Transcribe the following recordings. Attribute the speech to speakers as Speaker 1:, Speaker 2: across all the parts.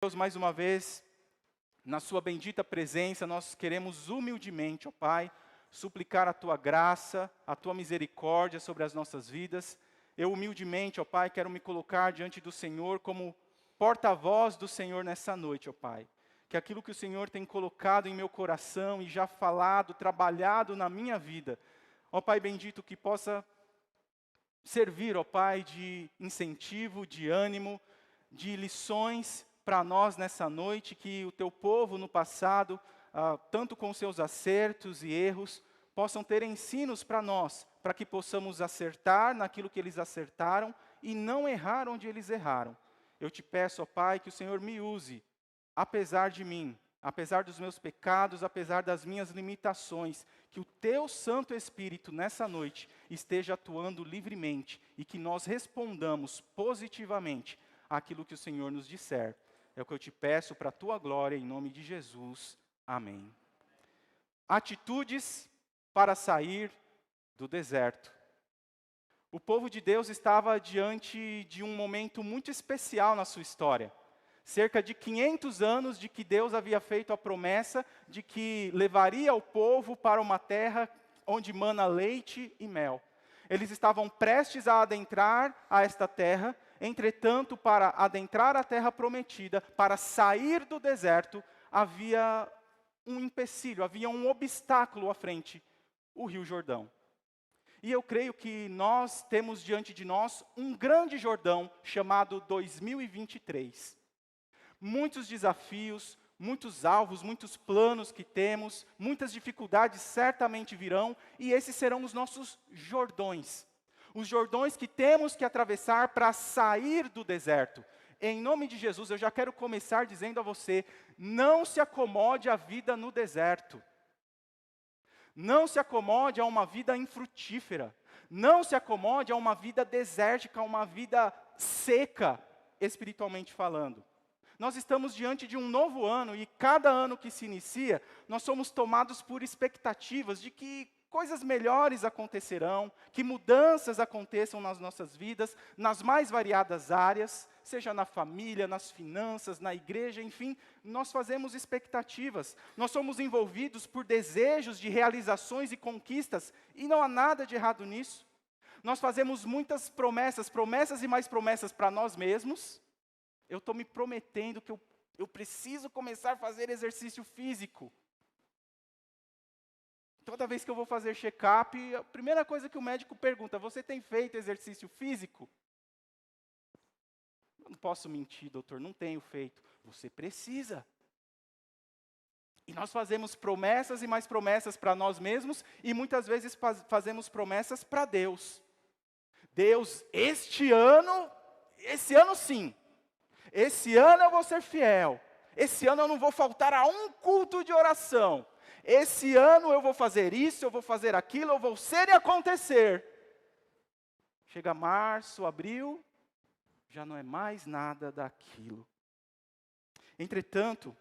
Speaker 1: Deus, mais uma vez, na sua bendita presença, nós queremos humildemente, ó Pai, suplicar a Tua graça, a Tua misericórdia sobre as nossas vidas. Eu humildemente, ó Pai, quero me colocar diante do Senhor como porta-voz do Senhor nessa noite, ó Pai. Que aquilo que o Senhor tem colocado em meu coração e já falado, trabalhado na minha vida, ó Pai bendito, que possa servir, ó Pai, de incentivo, de ânimo, de lições para nós nessa noite, que o Teu povo no passado, tanto com seus acertos e erros, possam ter ensinos para nós, para que possamos acertar naquilo que eles acertaram e não errar onde eles erraram. Eu te peço, ó Pai, que o Senhor me use, apesar de mim, apesar dos meus pecados, apesar das minhas limitações, que o Teu Santo Espírito nessa noite esteja atuando livremente e que nós respondamos positivamente àquilo que o Senhor nos disser. É o que eu te peço para a Tua glória, em nome de Jesus. Amém. Atitudes para sair do deserto. O povo de Deus estava diante de um momento muito especial na sua história. Cerca de 500 anos de que Deus havia feito a promessa de que levaria o povo para uma terra onde mana leite e mel. Eles estavam prestes a adentrar a esta terra. Entretanto, para adentrar a terra prometida, para sair do deserto, havia um empecilho, havia um obstáculo à frente, o Rio Jordão. E eu creio que nós temos diante de nós um grande Jordão chamado 2023. Muitos desafios, muitos alvos, muitos planos que temos, muitas dificuldades certamente virão, e esses serão os nossos Jordões. Os Jordões que temos que atravessar para sair do deserto. Em nome de Jesus, eu já quero começar dizendo a você, não se acomode à vida no deserto. Não se acomode a uma vida infrutífera. Não se acomode a uma vida desértica, a uma vida seca, espiritualmente falando. Nós estamos diante de um novo ano e cada ano que se inicia, nós somos tomados por expectativas de que coisas melhores acontecerão, que mudanças aconteçam nas nossas vidas, nas mais variadas áreas, seja na família, nas finanças, na igreja, enfim, nós fazemos expectativas. Nós somos envolvidos por desejos de realizações e conquistas, e não há nada de errado nisso. Nós fazemos muitas promessas, promessas e mais promessas para nós mesmos. Eu estou me prometendo que eu preciso começar a fazer exercício físico. Toda vez que eu vou fazer check-up, a primeira coisa que o médico pergunta, você tem feito exercício físico? Eu não posso mentir, doutor, não tenho feito. Você precisa. E nós fazemos promessas e mais promessas para nós mesmos, e muitas vezes fazemos promessas para Deus. Deus, esse ano sim. Esse ano eu vou ser fiel. Esse ano eu não vou faltar a um culto de oração. Esse ano eu vou fazer isso, eu vou fazer aquilo, eu vou ser e acontecer. Chega março, abril, já não é mais nada daquilo. Entretanto,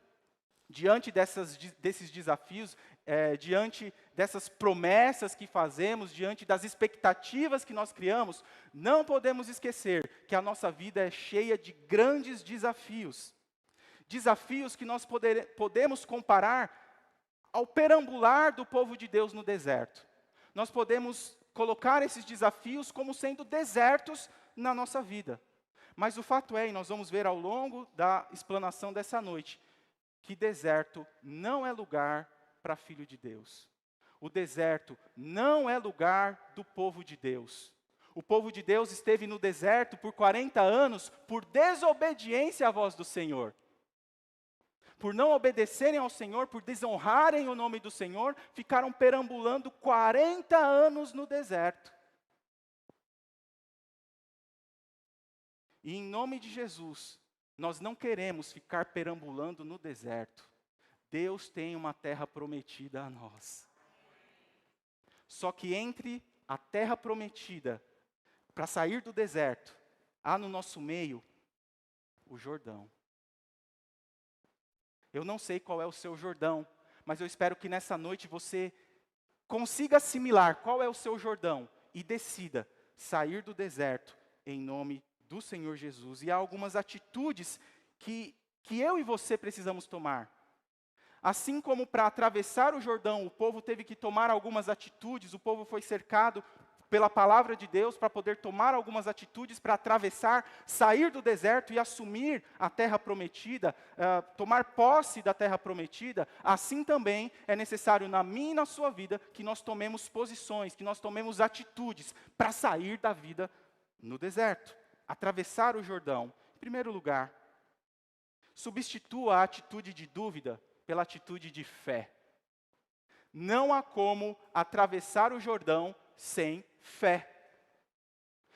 Speaker 1: diante desses desafios, diante dessas promessas que fazemos, diante das expectativas que nós criamos, não podemos esquecer que a nossa vida é cheia de grandes desafios. Desafios que nós podemos comparar ao perambular do povo de Deus no deserto. Nós podemos colocar esses desafios como sendo desertos na nossa vida. Mas o fato é, e nós vamos ver ao longo da explanação dessa noite, que deserto não é lugar para filho de Deus. O deserto não é lugar do povo de Deus. O povo de Deus esteve no deserto por 40 anos por desobediência à voz do Senhor. Por não obedecerem ao Senhor, por desonrarem o nome do Senhor, ficaram perambulando 40 anos no deserto. E em nome de Jesus, nós não queremos ficar perambulando no deserto. Deus tem uma terra prometida a nós. Só que entre a terra prometida, para sair do deserto, há no nosso meio o Jordão. Eu não sei qual é o seu Jordão, mas eu espero que nessa noite você consiga assimilar qual é o seu Jordão e decida sair do deserto em nome do Senhor Jesus. E há algumas atitudes que que eu e você precisamos tomar. Assim como para atravessar o Jordão, o povo teve que tomar algumas atitudes, o povo foi cercado pela palavra de Deus para poder tomar algumas atitudes para atravessar, sair do deserto e assumir a terra prometida, tomar posse da terra prometida, assim também é necessário na minha e na sua vida que nós tomemos posições, que nós tomemos atitudes para sair da vida no deserto, atravessar o Jordão. Em primeiro lugar, substitua a atitude de dúvida pela atitude de fé. Não há como atravessar o Jordão sem fé.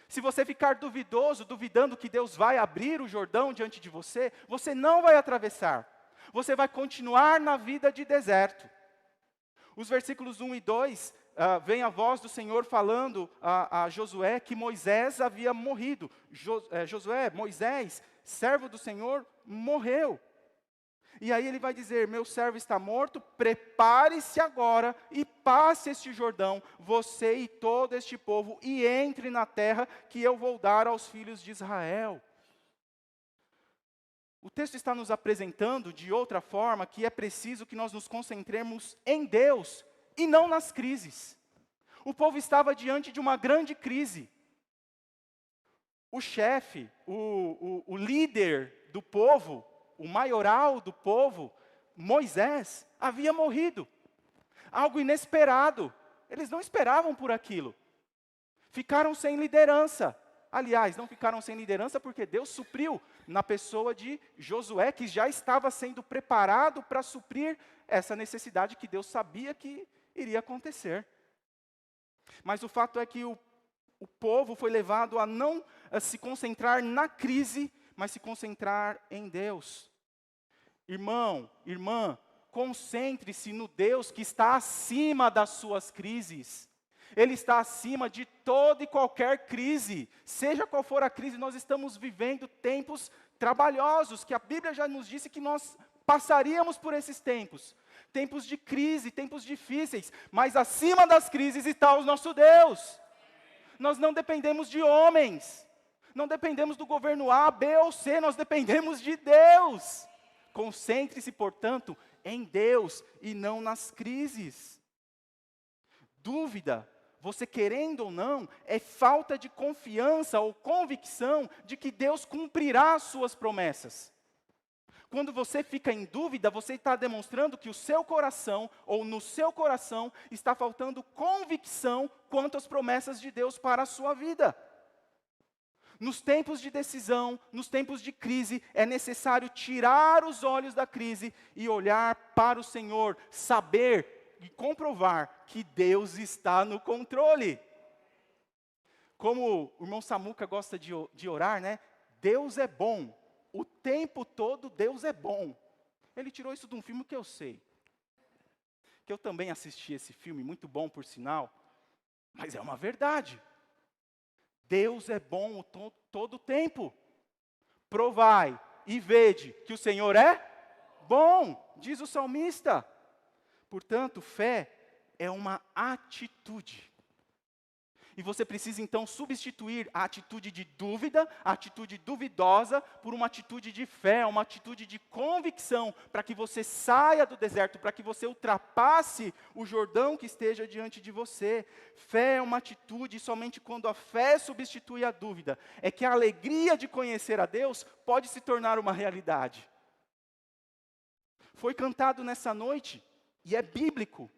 Speaker 1: Se você ficar duvidoso, duvidando que Deus vai abrir o Jordão diante de você, você não vai atravessar. Você vai continuar na vida de deserto. Os versículos 1 e 2, vem a voz do Senhor falando a Josué que Moisés havia morrido. Moisés, servo do Senhor, morreu. E aí ele vai dizer, meu servo está morto, prepare-se agora e passe este Jordão, você e todo este povo, e entre na terra que eu vou dar aos filhos de Israel. O texto está nos apresentando de outra forma que é preciso que nós nos concentremos em Deus e não nas crises. O povo estava diante de uma grande crise. O chefe, o líder do povo, o maioral do povo, Moisés, havia morrido. Algo inesperado. Eles não esperavam por aquilo. Ficaram sem liderança. Aliás, não ficaram sem liderança porque Deus supriu na pessoa de Josué, que já estava sendo preparado para suprir essa necessidade que Deus sabia que iria acontecer. Mas o fato é que o povo foi levado a não se concentrar na crise, mas se concentrar em Deus. Irmão, irmã, concentre-se no Deus que está acima das suas crises. Ele está acima de toda e qualquer crise. Seja qual for a crise, nós estamos vivendo tempos trabalhosos, que a Bíblia já nos disse que nós passaríamos por esses tempos. Tempos de crise, tempos difíceis, mas acima das crises está o nosso Deus. Nós não dependemos de homens. Não dependemos do governo A, B ou C, nós dependemos de Deus. Concentre-se, portanto, em Deus e não nas crises. Dúvida, você querendo ou não, é falta de confiança ou convicção de que Deus cumprirá as suas promessas. Quando você fica em dúvida, você está demonstrando que o seu coração, ou no seu coração, está faltando convicção quanto às promessas de Deus para a sua vida. Nos tempos de decisão, nos tempos de crise, é necessário tirar os olhos da crise e olhar para o Senhor, saber e comprovar que Deus está no controle. Como o irmão Samuca gosta de orar, né? Deus é bom, o tempo todo Deus é bom. Ele tirou isso de um filme que eu sei. Que eu também assisti esse filme, muito bom por sinal, mas é uma verdade. Deus é bom todo o tempo. Provai e vede que o Senhor é bom, diz o salmista. Portanto, fé é uma atitude. E você precisa então substituir a atitude de dúvida, a atitude duvidosa, por uma atitude de fé, uma atitude de convicção, para que você saia do deserto, para que você ultrapasse o Jordão que esteja diante de você. Fé é uma atitude, e somente quando a fé substitui a dúvida, é que a alegria de conhecer a Deus pode se tornar uma realidade. Foi cantado nessa noite, e é bíblico.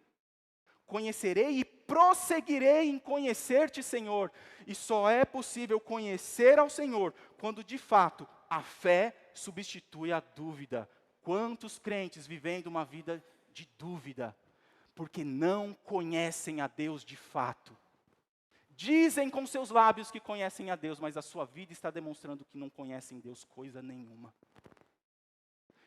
Speaker 1: Conhecerei e prosseguirei em conhecer-te, Senhor. E só é possível conhecer ao Senhor quando, de fato, a fé substitui a dúvida. Quantos crentes vivendo uma vida de dúvida, porque não conhecem a Deus de fato. Dizem com seus lábios que conhecem a Deus, mas a sua vida está demonstrando que não conhecem Deus coisa nenhuma.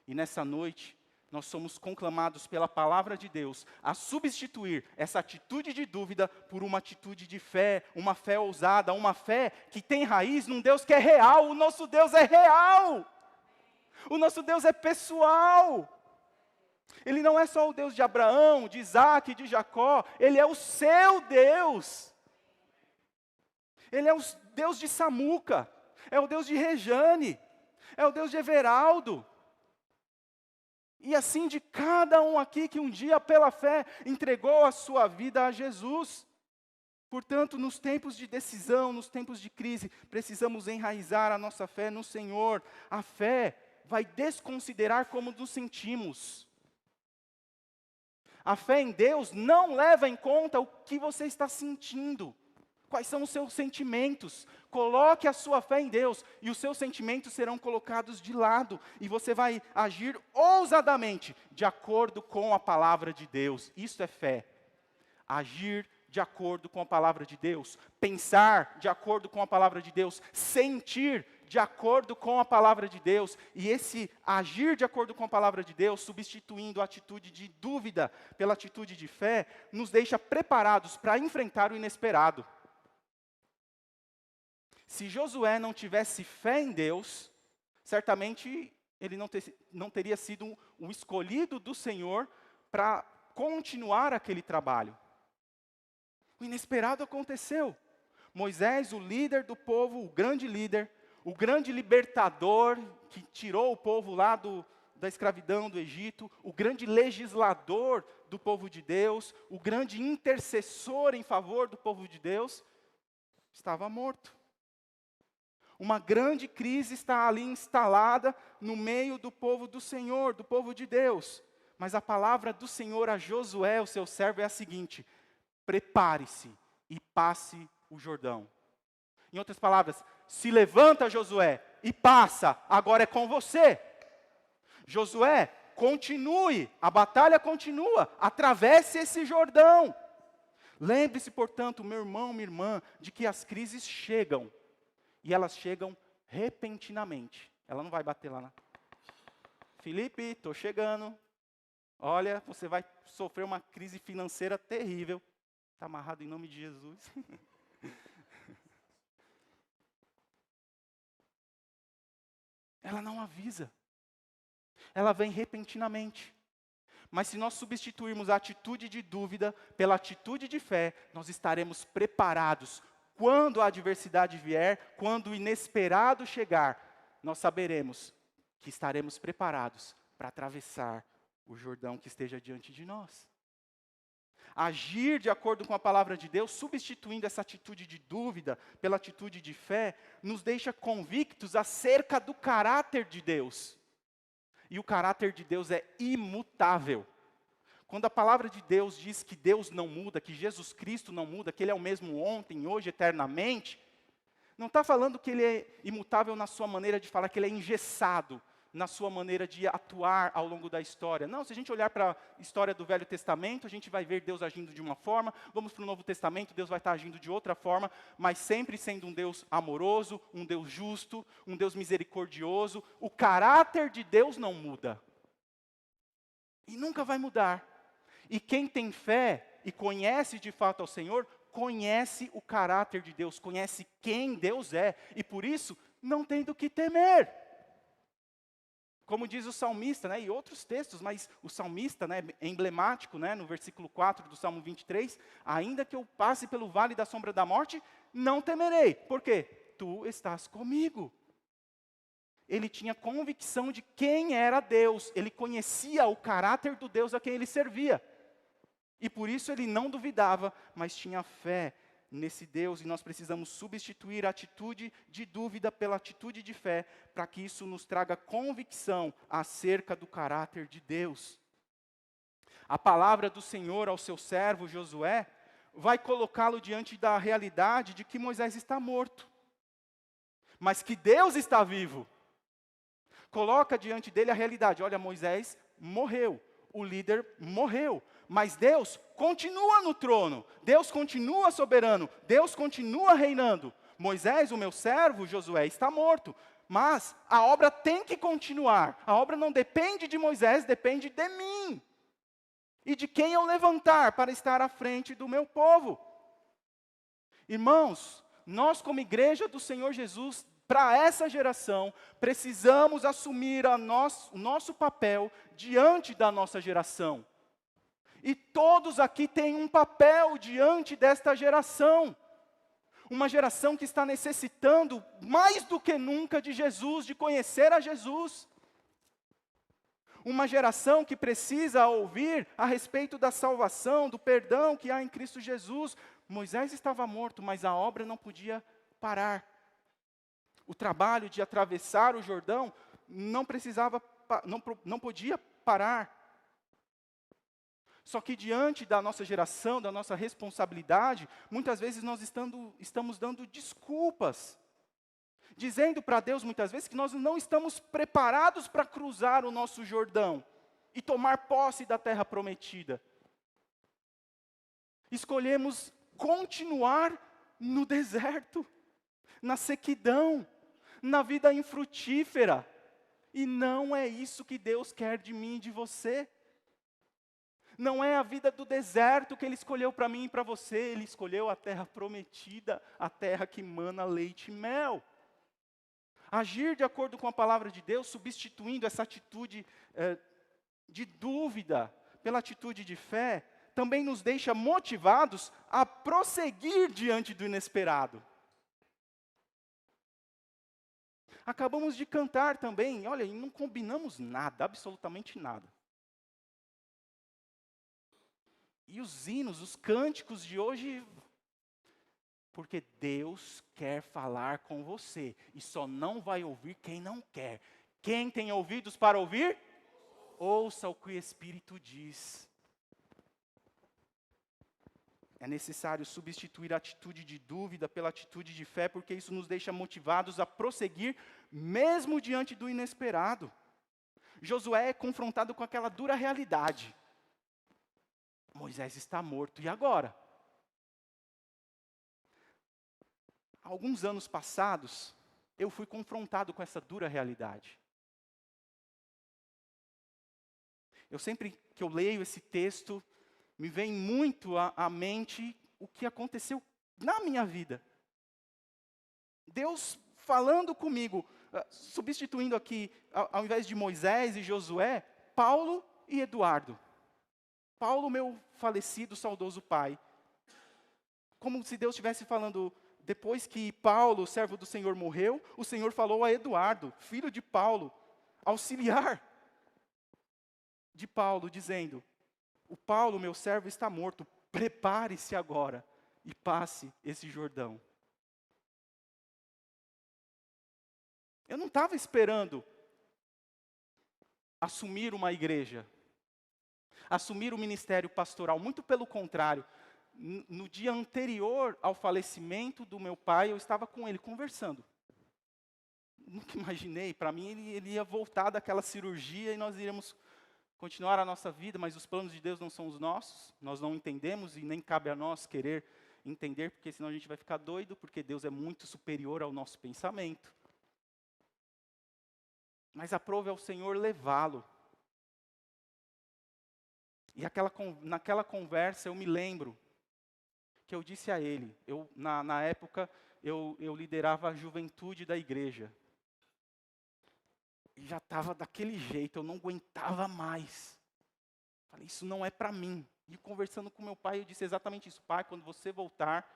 Speaker 1: E nessa noite, nós somos conclamados pela palavra de Deus a substituir essa atitude de dúvida por uma atitude de fé, uma fé ousada, uma fé que tem raiz num Deus que é real. O nosso Deus é real. O nosso Deus é pessoal. Ele não é só o Deus de Abraão, de Isaac, de Jacó. Ele é o seu Deus. Ele é o Deus de Samuca. É o Deus de Rejane. É o Deus de Everaldo. E assim de cada um aqui que um dia, pela fé, entregou a sua vida a Jesus. Portanto, nos tempos de decisão, nos tempos de crise, precisamos enraizar a nossa fé no Senhor. A fé vai desconsiderar como nos sentimos. A fé em Deus não leva em conta o que você está sentindo. Quais são os seus sentimentos? Coloque a sua fé em Deus e os seus sentimentos serão colocados de lado. E você vai agir ousadamente, de acordo com a palavra de Deus. Isso é fé. Agir de acordo com a palavra de Deus. Pensar de acordo com a palavra de Deus. Sentir de acordo com a palavra de Deus. E esse agir de acordo com a palavra de Deus, substituindo a atitude de dúvida pela atitude de fé, nos deixa preparados para enfrentar o inesperado. Se Josué não tivesse fé em Deus, certamente ele não teria sido um escolhido do Senhor para continuar aquele trabalho. O inesperado aconteceu. Moisés, o líder do povo, o grande líder, o grande libertador que tirou o povo lá da escravidão do Egito, o grande legislador do povo de Deus, o grande intercessor em favor do povo de Deus, estava morto. Uma grande crise está ali instalada no meio do povo do Senhor, do povo de Deus. Mas a palavra do Senhor a Josué, o seu servo, é a seguinte: prepare-se e passe o Jordão. Em outras palavras, se levanta, Josué, e passa, agora é com você. Josué, continue, a batalha continua, atravesse esse Jordão. Lembre-se, portanto, meu irmão, minha irmã, de que as crises chegam. E elas chegam repentinamente. Ela não vai bater lá Felipe, estou chegando. Olha, você vai sofrer uma crise financeira terrível. Está amarrado em nome de Jesus. Ela não avisa. Ela vem repentinamente. Mas se nós substituirmos a atitude de dúvida pela atitude de fé, nós estaremos preparados. Quando a adversidade vier, quando o inesperado chegar, nós saberemos que estaremos preparados para atravessar o Jordão que esteja diante de nós. Agir de acordo com a palavra de Deus, substituindo essa atitude de dúvida pela atitude de fé, nos deixa convictos acerca do caráter de Deus. E o caráter de Deus é imutável. Quando a palavra de Deus diz que Deus não muda, que Jesus Cristo não muda, que Ele é o mesmo ontem, hoje, eternamente, não está falando que Ele é imutável na sua maneira de falar, que Ele é engessado na sua maneira de atuar ao longo da história. Não, se a gente olhar para a história do Velho Testamento, a gente vai ver Deus agindo de uma forma, vamos para o Novo Testamento, Deus vai estar agindo de outra forma, mas sempre sendo um Deus amoroso, um Deus justo, um Deus misericordioso. O caráter de Deus não muda. E nunca vai mudar. E quem tem fé e conhece de fato ao Senhor, conhece o caráter de Deus, conhece quem Deus é, e por isso não tem do que temer. Como diz o salmista, e outros textos, mas o salmista, é emblemático, no versículo 4 do Salmo 23, ainda que eu passe pelo vale da sombra da morte, não temerei. Por quê? Tu estás comigo. Ele tinha convicção de quem era Deus, ele conhecia o caráter do Deus a quem ele servia. E por isso ele não duvidava, mas tinha fé nesse Deus, e nós precisamos substituir a atitude de dúvida pela atitude de fé, para que isso nos traga convicção acerca do caráter de Deus. A palavra do Senhor ao seu servo Josué vai colocá-lo diante da realidade de que Moisés está morto, mas que Deus está vivo. Coloca diante dele a realidade: olha, Moisés morreu, o líder morreu, mas Deus continua no trono, Deus continua soberano, Deus continua reinando. Moisés, o meu servo, Josué, está morto, mas a obra tem que continuar. A obra não depende de Moisés, depende de mim. E de quem eu levantar para estar à frente do meu povo. Irmãos, nós como igreja do Senhor Jesus, para essa geração, precisamos assumir o nosso papel diante da nossa geração. E todos aqui têm um papel diante desta geração. Uma geração que está necessitando, mais do que nunca, de Jesus, de conhecer a Jesus. Uma geração que precisa ouvir a respeito da salvação, do perdão que há em Cristo Jesus. Moisés estava morto, mas a obra não podia parar. O trabalho de atravessar o Jordão não podia parar. Só que diante da nossa geração, da nossa responsabilidade, muitas vezes nós estamos dando desculpas. Dizendo para Deus muitas vezes que nós não estamos preparados para cruzar o nosso Jordão e tomar posse da terra prometida. Escolhemos continuar no deserto, na sequidão, na vida infrutífera. E não é isso que Deus quer de mim e de você. Não é a vida do deserto que Ele escolheu para mim e para você. Ele escolheu a terra prometida, a terra que mana leite e mel. Agir de acordo com a palavra de Deus, substituindo essa atitude de dúvida pela atitude de fé, também nos deixa motivados a prosseguir diante do inesperado. Acabamos de cantar também, olha, e não combinamos nada, absolutamente nada. E os hinos, os cânticos de hoje, porque Deus quer falar com você, e só não vai ouvir quem não quer. Quem tem ouvidos para ouvir, ouça o que o Espírito diz. É necessário substituir a atitude de dúvida pela atitude de fé, porque isso nos deixa motivados a prosseguir, mesmo diante do inesperado. Josué é confrontado com aquela dura realidade. Moisés está morto, e agora? Alguns anos passados, eu fui confrontado com essa dura realidade. Sempre que eu leio esse texto, me vem muito à mente o que aconteceu na minha vida. Deus falando comigo, substituindo aqui, ao invés de Moisés e Josué, Paulo e Eduardo. Paulo, meu falecido, saudoso pai. Como se Deus estivesse falando, depois que Paulo, servo do Senhor, morreu, o Senhor falou a Eduardo, filho de Paulo, auxiliar de Paulo, dizendo: o Paulo, meu servo, está morto, prepare-se agora e passe esse Jordão. Eu não estava esperando assumir uma igreja, assumir o ministério pastoral, muito pelo contrário. No dia anterior ao falecimento do meu pai, eu estava com ele conversando. Nunca imaginei, para mim ele ia voltar daquela cirurgia e nós iríamos continuar a nossa vida, mas os planos de Deus não são os nossos, nós não entendemos e nem cabe a nós querer entender, porque senão a gente vai ficar doido, porque Deus é muito superior ao nosso pensamento. Mas aprove ao Senhor levá-lo. E naquela conversa eu me lembro que eu disse a ele, na época eu liderava a juventude da igreja. E já estava daquele jeito, eu não aguentava mais. Falei, isso não é para mim. E conversando com meu pai, eu disse exatamente isso. Pai, quando você voltar,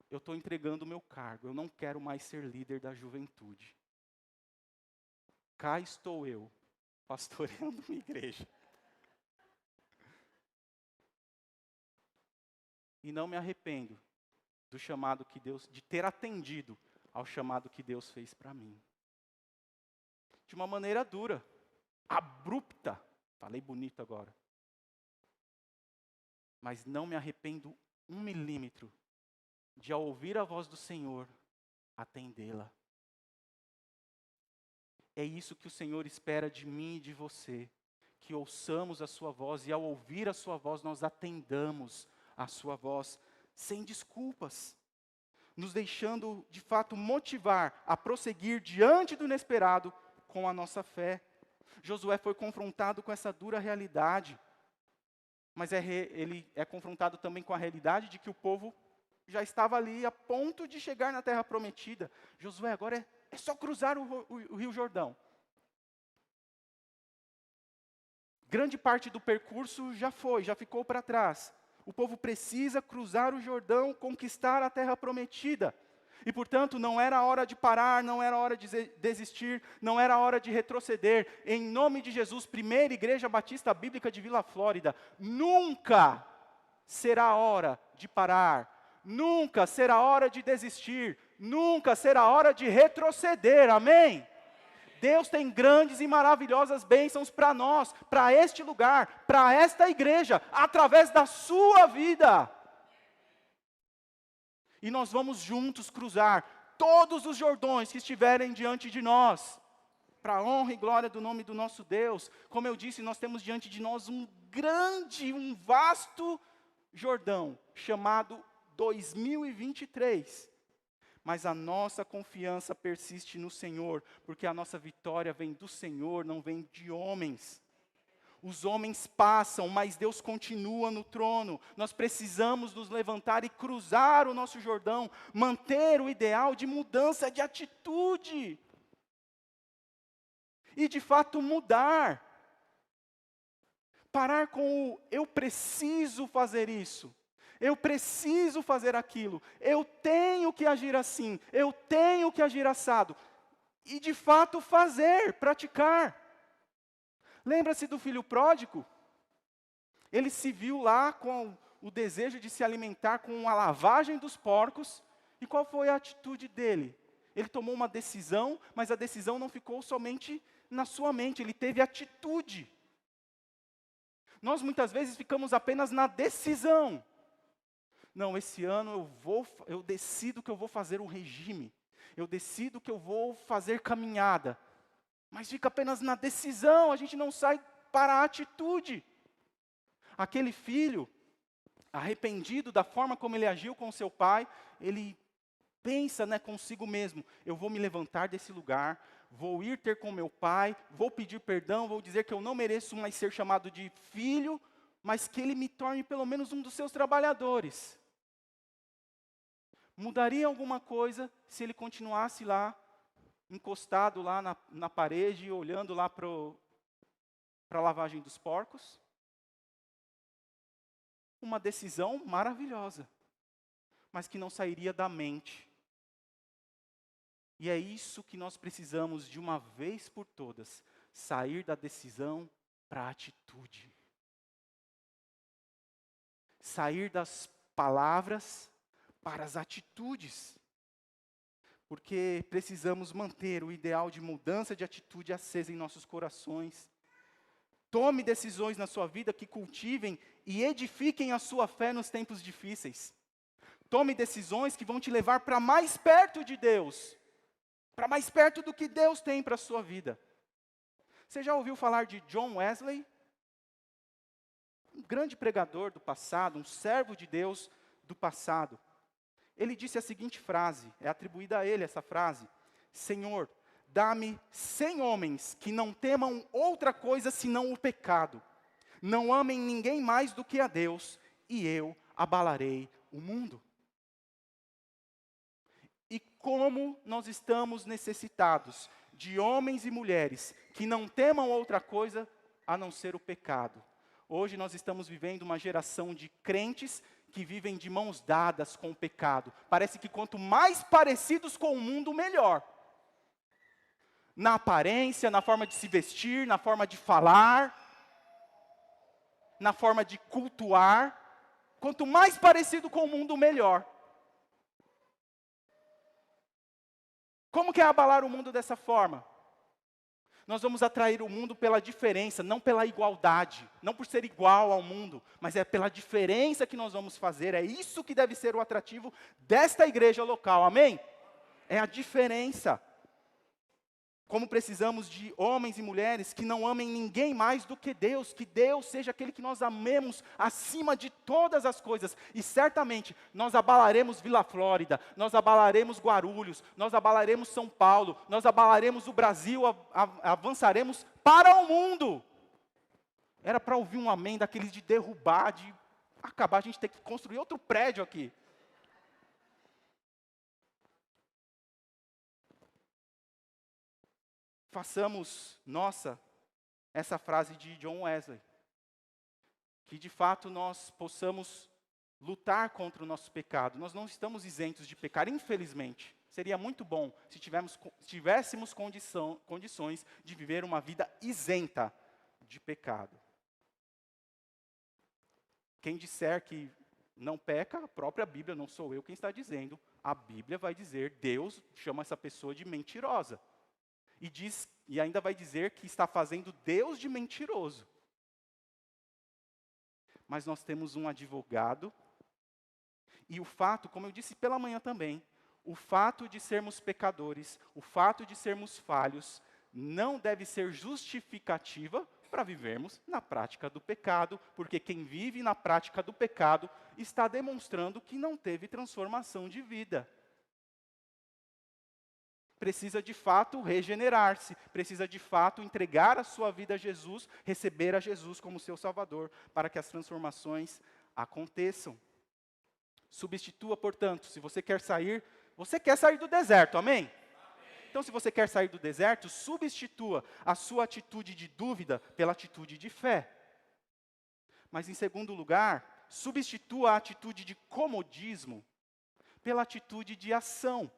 Speaker 1: eu estou entregando o meu cargo. Eu não quero mais ser líder da juventude. Cá estou eu, pastoreando uma igreja. E não me arrependo do chamado que Deus, de ter atendido ao chamado que Deus fez para mim. De uma maneira dura, abrupta, falei bonito agora. Mas não me arrependo 1 milímetro de, ao ouvir a voz do Senhor, atendê-la. É isso que o Senhor espera de mim e de você, que ouçamos a sua voz e ao ouvir a sua voz nós atendamos a sua voz sem desculpas, nos deixando de fato motivar a prosseguir diante do inesperado com a nossa fé. Josué foi confrontado com essa dura realidade, mas ele é confrontado também com a realidade de que o povo já estava ali a ponto de chegar na terra prometida. Josué, agora é só cruzar o Rio Jordão. Grande parte do percurso já ficou para trás. O povo precisa cruzar o Jordão, conquistar a terra prometida. E, portanto, não era hora de parar, não era hora de desistir, não era hora de retroceder. Em nome de Jesus, Primeira Igreja Batista Bíblica de Vila Flórida, nunca será hora de parar, nunca será hora de desistir, nunca será hora de retroceder, amém? Deus tem grandes e maravilhosas bênçãos para nós, para este lugar, para esta igreja, através da sua vida. E nós vamos juntos cruzar todos os Jordões que estiverem diante de nós, para a honra e glória do nome do nosso Deus. Como eu disse, nós temos diante de nós um vasto Jordão, chamado 2023. Mas a nossa confiança persiste no Senhor, porque a nossa vitória vem do Senhor, não vem de homens. Os homens passam, mas Deus continua no trono. Nós precisamos nos levantar e cruzar o nosso Jordão, manter o ideal de mudança de atitude. E de fato mudar. Parar com o eu preciso fazer isso. Eu preciso fazer aquilo. Eu tenho que agir assim. Eu tenho que agir assado. E de fato fazer, praticar. Lembra-se do filho pródigo? Ele se viu lá com o desejo de se alimentar com a lavagem dos porcos. E qual foi a atitude dele? Ele tomou uma decisão, mas a decisão não ficou somente na sua mente. Ele teve atitude. Nós muitas vezes ficamos apenas na decisão. Não, esse ano eu decido que eu vou fazer um regime. Eu decido que eu vou fazer caminhada. Mas fica apenas na decisão, a gente não sai para a atitude. Aquele filho, arrependido da forma como ele agiu com seu pai, ele pensa, consigo mesmo, eu vou me levantar desse lugar, vou ir ter com meu pai, vou pedir perdão, vou dizer que eu não mereço mais ser chamado de filho, mas que ele me torne pelo menos um dos seus trabalhadores. Mudaria alguma coisa se ele continuasse lá, encostado lá na parede, olhando lá para a lavagem dos porcos? Uma decisão maravilhosa, mas que não sairia da mente. E é isso que nós precisamos de uma vez por todas, sair da decisão para a atitude. Sair das palavras para as atitudes. Porque precisamos manter o ideal de mudança de atitude acesa em nossos corações. Tome decisões na sua vida que cultivem e edifiquem a sua fé nos tempos difíceis. Tome decisões que vão te levar para mais perto de Deus. Para mais perto do que Deus tem para a sua vida. Você já ouviu falar de John Wesley? Um grande pregador do passado, um servo de Deus do passado. Ele disse a seguinte frase, é atribuída a ele essa frase: Senhor, dá-me 100 homens que não temam outra coisa senão o pecado. Não amem ninguém mais do que a Deus, e eu abalarei o mundo. E como nós estamos necessitados de homens e mulheres que não temam outra coisa a não ser o pecado. Hoje nós estamos vivendo uma geração de crentes que vivem de mãos dadas com o pecado. Parece que quanto mais parecidos com o mundo, melhor. Na aparência, na forma de se vestir, na forma de falar, na forma de cultuar. Quanto mais parecido com o mundo, melhor. Como que é abalar o mundo dessa forma? Nós vamos atrair o mundo pela diferença, não pela igualdade. Não por ser igual ao mundo, mas é pela diferença que nós vamos fazer. É isso que deve ser o atrativo desta igreja local, amém? É a diferença. Como precisamos de homens e mulheres que não amem ninguém mais do que Deus. Que Deus seja aquele que nós amemos acima de todas as coisas. E certamente nós abalaremos Vila Flórida, nós abalaremos Guarulhos, nós abalaremos São Paulo, nós abalaremos o Brasil, avançaremos para o mundo. Era para ouvir um amém daqueles de derrubar, de acabar, a gente ter que construir outro prédio aqui. Façamos nossa essa frase de John Wesley. Que de fato nós possamos lutar contra o nosso pecado. Nós não estamos isentos de pecar, infelizmente. Seria muito bom se tivéssemos condições de viver uma vida isenta de pecado. Quem disser que não peca, a própria Bíblia, não sou eu quem está dizendo, a Bíblia vai dizer, Deus chama essa pessoa de mentirosa. E ainda vai dizer que está fazendo Deus de mentiroso. Mas nós temos um advogado, e o fato, como eu disse pela manhã também, o fato de sermos pecadores, o fato de sermos falhos, não deve ser justificativa para vivermos na prática do pecado, porque quem vive na prática do pecado está demonstrando que não teve transformação de vida. Precisa de fato regenerar-se, precisa de fato entregar a sua vida a Jesus, receber a Jesus como seu Salvador, para que as transformações aconteçam. Substitua, portanto, se você quer sair do deserto, amém? Então, se você quer sair do deserto, substitua a sua atitude de dúvida pela atitude de fé. Mas, em segundo lugar, substitua a atitude de comodismo pela atitude de ação.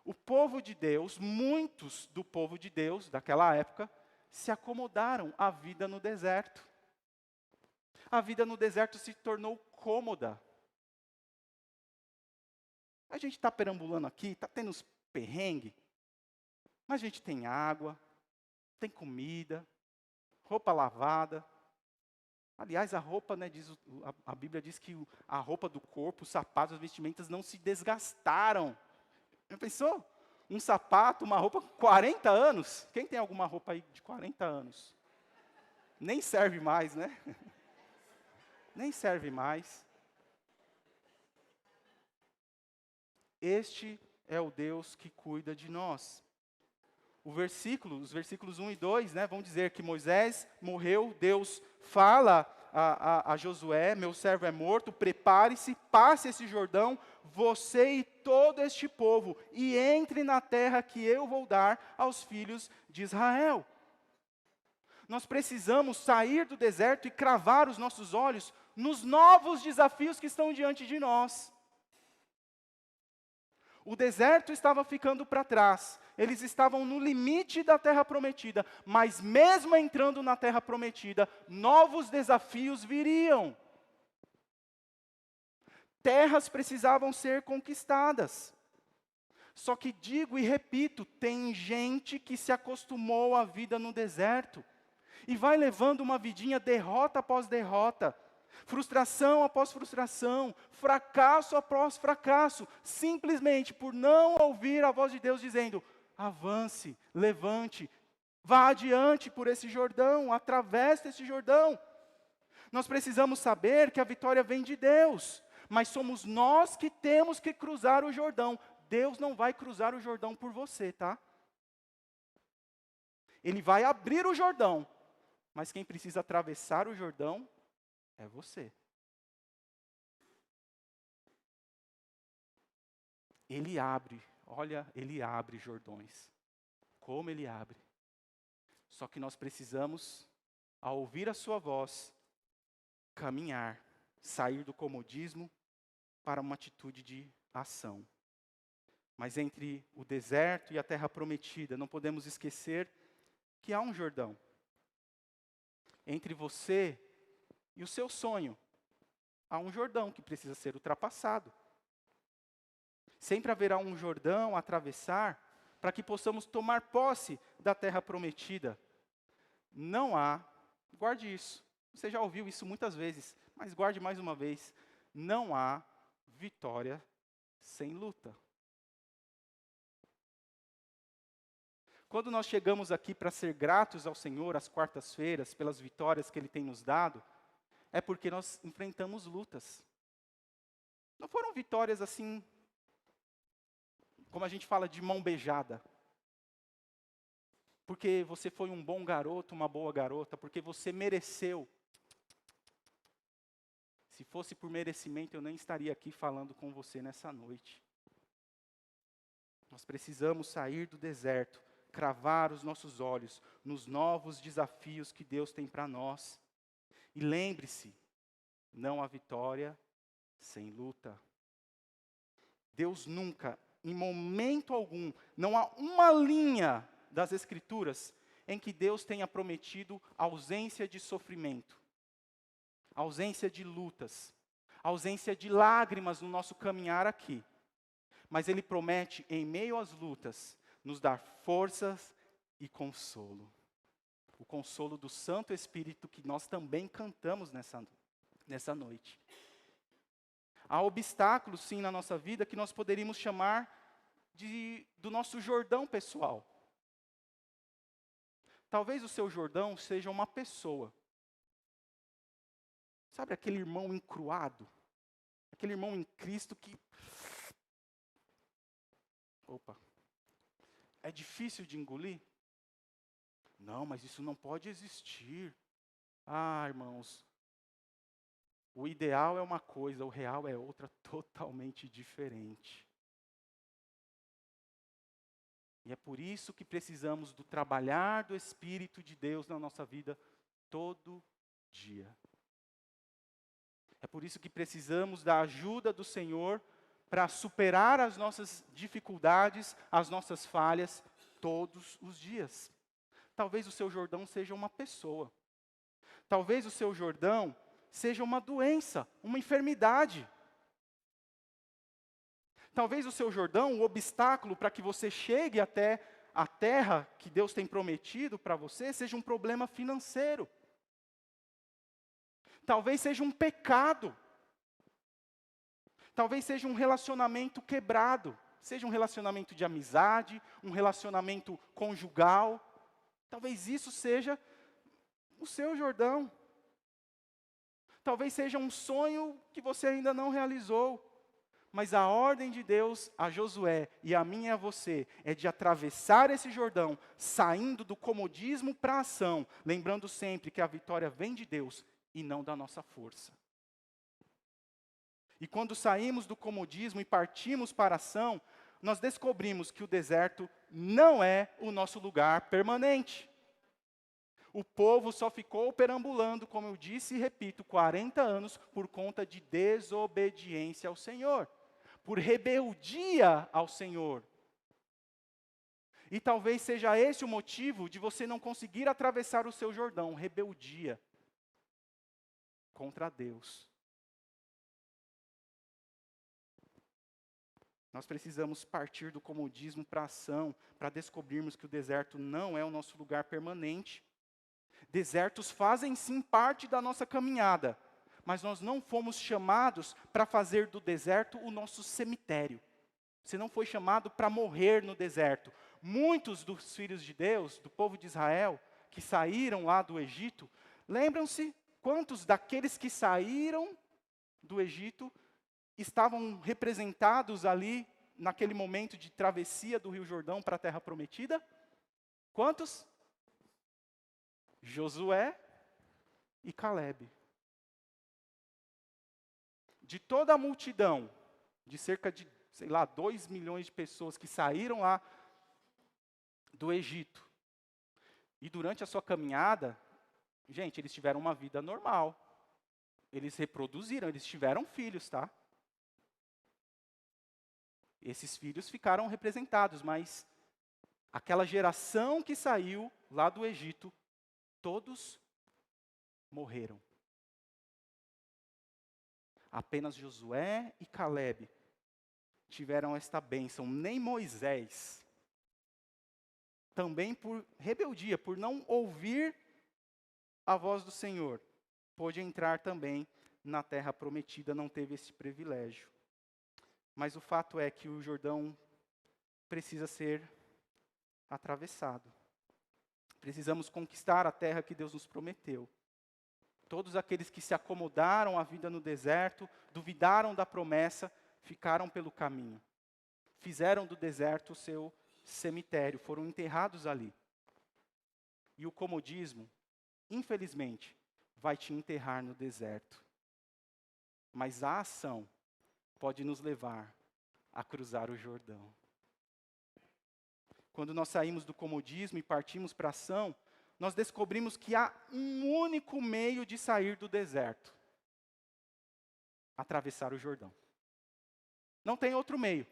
Speaker 1: O povo de Deus, muitos do povo de Deus daquela época, se acomodaram à vida no deserto. A vida no deserto se tornou cômoda. A gente está perambulando aqui, está tendo uns perrengues, mas a gente tem água, tem comida, roupa lavada. Aliás, a roupa, né, a Bíblia diz que a roupa do corpo, os sapatos, as vestimentas não se desgastaram. Já pensou? Um sapato, uma roupa, 40 anos. Quem tem alguma roupa aí de 40 anos? Nem serve mais, né? Nem serve mais. Este é o Deus que cuida de nós. Os versículos 1 e 2, né, vão dizer que Moisés morreu, Deus fala a Josué, meu servo é morto, prepare-se, passe esse Jordão, você e todo este povo, e entre na terra que eu vou dar aos filhos de Israel. Nós precisamos sair do deserto e cravar os nossos olhos nos novos desafios que estão diante de nós. O deserto estava ficando para trás, eles estavam no limite da terra prometida, mas mesmo entrando na terra prometida, novos desafios viriam. Terras precisavam ser conquistadas. Só que digo e repito, tem gente que se acostumou à vida no deserto, e vai levando uma vidinha derrota após derrota, frustração após frustração, fracasso após fracasso, simplesmente por não ouvir a voz de Deus dizendo, avance, levante, vá adiante por esse Jordão, atravesse esse Jordão. Nós precisamos saber que a vitória vem de Deus, mas somos nós que temos que cruzar o Jordão. Deus não vai cruzar o Jordão por você, tá? Ele vai abrir o Jordão, mas quem precisa atravessar o Jordão é você. Ele abre, olha, ele abre Jordões. Como ele abre. Só que nós precisamos, ao ouvir a sua voz, caminhar, sair do comodismo para uma atitude de ação. Mas entre o deserto e a terra prometida, não podemos esquecer que há um Jordão. Entre você e o seu sonho, há um Jordão que precisa ser ultrapassado. Sempre haverá um Jordão a atravessar para que possamos tomar posse da terra prometida. Não há, guarde isso, você já ouviu isso muitas vezes, mas guarde mais uma vez, não há vitória sem luta. Quando nós chegamos aqui para ser gratos ao Senhor às quartas-feiras pelas vitórias que Ele tem nos dado, é porque nós enfrentamos lutas. Não foram vitórias assim, como a gente fala, de mão beijada. Porque você foi um bom garoto, uma boa garota, porque você mereceu. Se fosse por merecimento, eu nem estaria aqui falando com você nessa noite. Nós precisamos sair do deserto, cravar os nossos olhos nos novos desafios que Deus tem para nós. E lembre-se, não há vitória sem luta. Deus nunca, em momento algum, não há uma linha das Escrituras em que Deus tenha prometido ausência de sofrimento, ausência de lutas, ausência de lágrimas no nosso caminhar aqui. Mas Ele promete, em meio às lutas, nos dar forças e consolo. O consolo do Santo Espírito que nós também cantamos nessa noite. Há obstáculos, sim, na nossa vida que nós poderíamos chamar do nosso Jordão pessoal. Talvez o seu Jordão seja uma pessoa. Sabe aquele irmão encruado? Aquele irmão em Cristo que... é difícil de engolir? Não, mas isso não pode existir. Irmãos, o ideal é uma coisa, o real é outra totalmente diferente. E é por isso que precisamos do trabalhar do Espírito de Deus na nossa vida todo dia. É por isso que precisamos da ajuda do Senhor para superar as nossas dificuldades, as nossas falhas, todos os dias. Talvez o seu Jordão seja uma pessoa. Talvez o seu Jordão seja uma doença, uma enfermidade. Talvez o seu Jordão, o obstáculo para que você chegue até a terra que Deus tem prometido para você, seja um problema financeiro. Talvez seja um pecado. Talvez seja um relacionamento quebrado. Seja um relacionamento de amizade, um relacionamento conjugal. Talvez isso seja o seu Jordão. Talvez seja um sonho que você ainda não realizou. Mas a ordem de Deus a Josué e a mim e a você é de atravessar esse Jordão, saindo do comodismo para a ação, lembrando sempre que a vitória vem de Deus e não da nossa força. E quando saímos do comodismo e partimos para a ação, nós descobrimos que o deserto não é o nosso lugar permanente. O povo só ficou perambulando, como eu disse e repito, 40 anos por conta de desobediência ao Senhor, por rebeldia ao Senhor. E talvez seja esse o motivo de você não conseguir atravessar o seu Jordão, rebeldia contra Deus. Nós precisamos partir do comodismo para a ação, para descobrirmos que o deserto não é o nosso lugar permanente. Desertos fazem sim parte da nossa caminhada, mas nós não fomos chamados para fazer do deserto o nosso cemitério. Você não foi chamado para morrer no deserto. Muitos dos filhos de Deus, do povo de Israel, que saíram lá do Egito, lembram-se quantos daqueles que saíram do Egito estavam representados ali, naquele momento de travessia do Rio Jordão para a Terra Prometida? Quantos? Josué e Calebe. De toda a multidão, de cerca de, 2 milhões de pessoas que saíram lá do Egito, e durante a sua caminhada, gente, eles tiveram uma vida normal. Eles reproduziram, eles tiveram filhos, tá? Esses filhos ficaram representados, mas aquela geração que saiu lá do Egito, todos morreram. Apenas Josué e Calebe tiveram esta bênção. Nem Moisés, também por rebeldia, por não ouvir a voz do Senhor, pôde entrar também na terra prometida, não teve esse privilégio. Mas o fato é que o Jordão precisa ser atravessado. Precisamos conquistar a terra que Deus nos prometeu. Todos aqueles que se acomodaram à vida no deserto, duvidaram da promessa, ficaram pelo caminho. Fizeram do deserto o seu cemitério, foram enterrados ali. E o comodismo, infelizmente, vai te enterrar no deserto. Mas a ação pode nos levar a cruzar o Jordão. Quando nós saímos do comodismo e partimos para a ação, nós descobrimos que há um único meio de sair do deserto: atravessar o Jordão. Não tem outro meio.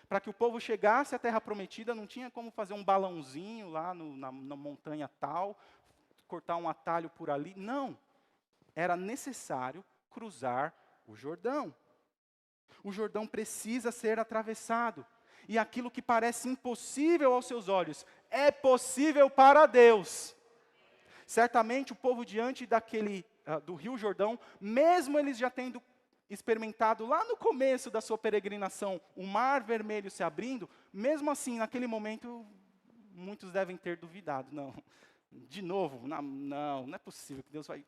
Speaker 1: Para que o povo chegasse à terra prometida, não tinha como fazer um balãozinho lá na montanha tal, cortar um atalho por ali. Não. Era necessário cruzar o Jordão. O Jordão precisa ser atravessado. E aquilo que parece impossível aos seus olhos, é possível para Deus. Certamente o povo diante do Rio Jordão, mesmo eles já tendo experimentado lá no começo da sua peregrinação, o mar vermelho se abrindo, mesmo assim, naquele momento, muitos devem ter duvidado. Não, de novo, não é possível que Deus vai...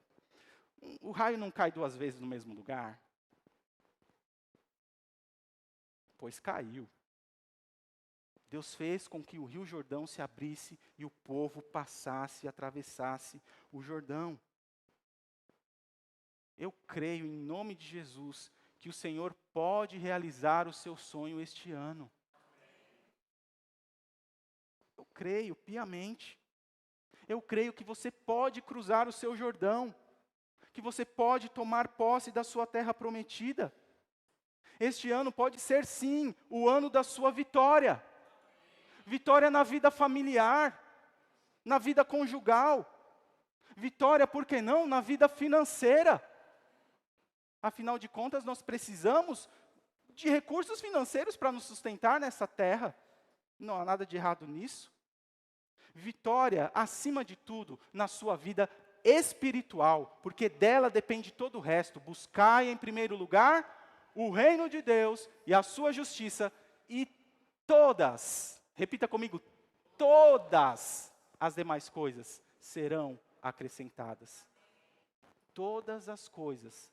Speaker 1: O raio não cai 2 vezes no mesmo lugar. Pois caiu. Deus fez com que o Rio Jordão se abrisse e o povo passasse e atravessasse o Jordão. Eu creio, em nome de Jesus, que o Senhor pode realizar o seu sonho este ano. Eu creio piamente. Eu creio que você pode cruzar o seu Jordão, que você pode tomar posse da sua terra prometida. Este ano pode ser, sim, o ano da sua vitória. Vitória na vida familiar, na vida conjugal. Vitória, por que não, na vida financeira. Afinal de contas, nós precisamos de recursos financeiros para nos sustentar nessa terra. Não há nada de errado nisso. Vitória, acima de tudo, na sua vida espiritual, porque dela depende todo o resto. Buscai em primeiro lugar o reino de Deus e a sua justiça, e todas, repita comigo, todas as demais coisas serão acrescentadas. Todas as coisas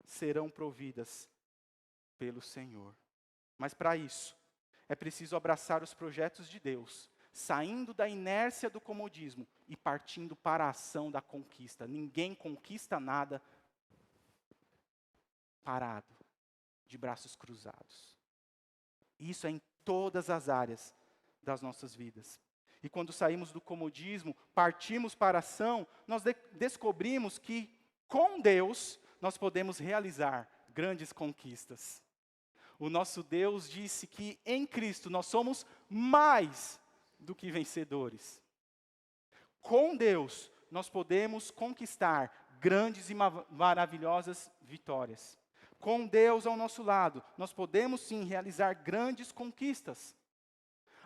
Speaker 1: serão providas pelo Senhor. Mas para isso, é preciso abraçar os projetos de Deus, saindo da inércia do comodismo e partindo para a ação da conquista. Ninguém conquista nada parado, de braços cruzados. Isso é em todas as áreas das nossas vidas. E quando saímos do comodismo, partimos para a ação, nós descobrimos que com Deus nós podemos realizar grandes conquistas. O nosso Deus disse que em Cristo nós somos mais do que vencedores. Com Deus nós podemos conquistar grandes e maravilhosas vitórias. Com Deus ao nosso lado, nós podemos sim realizar grandes conquistas.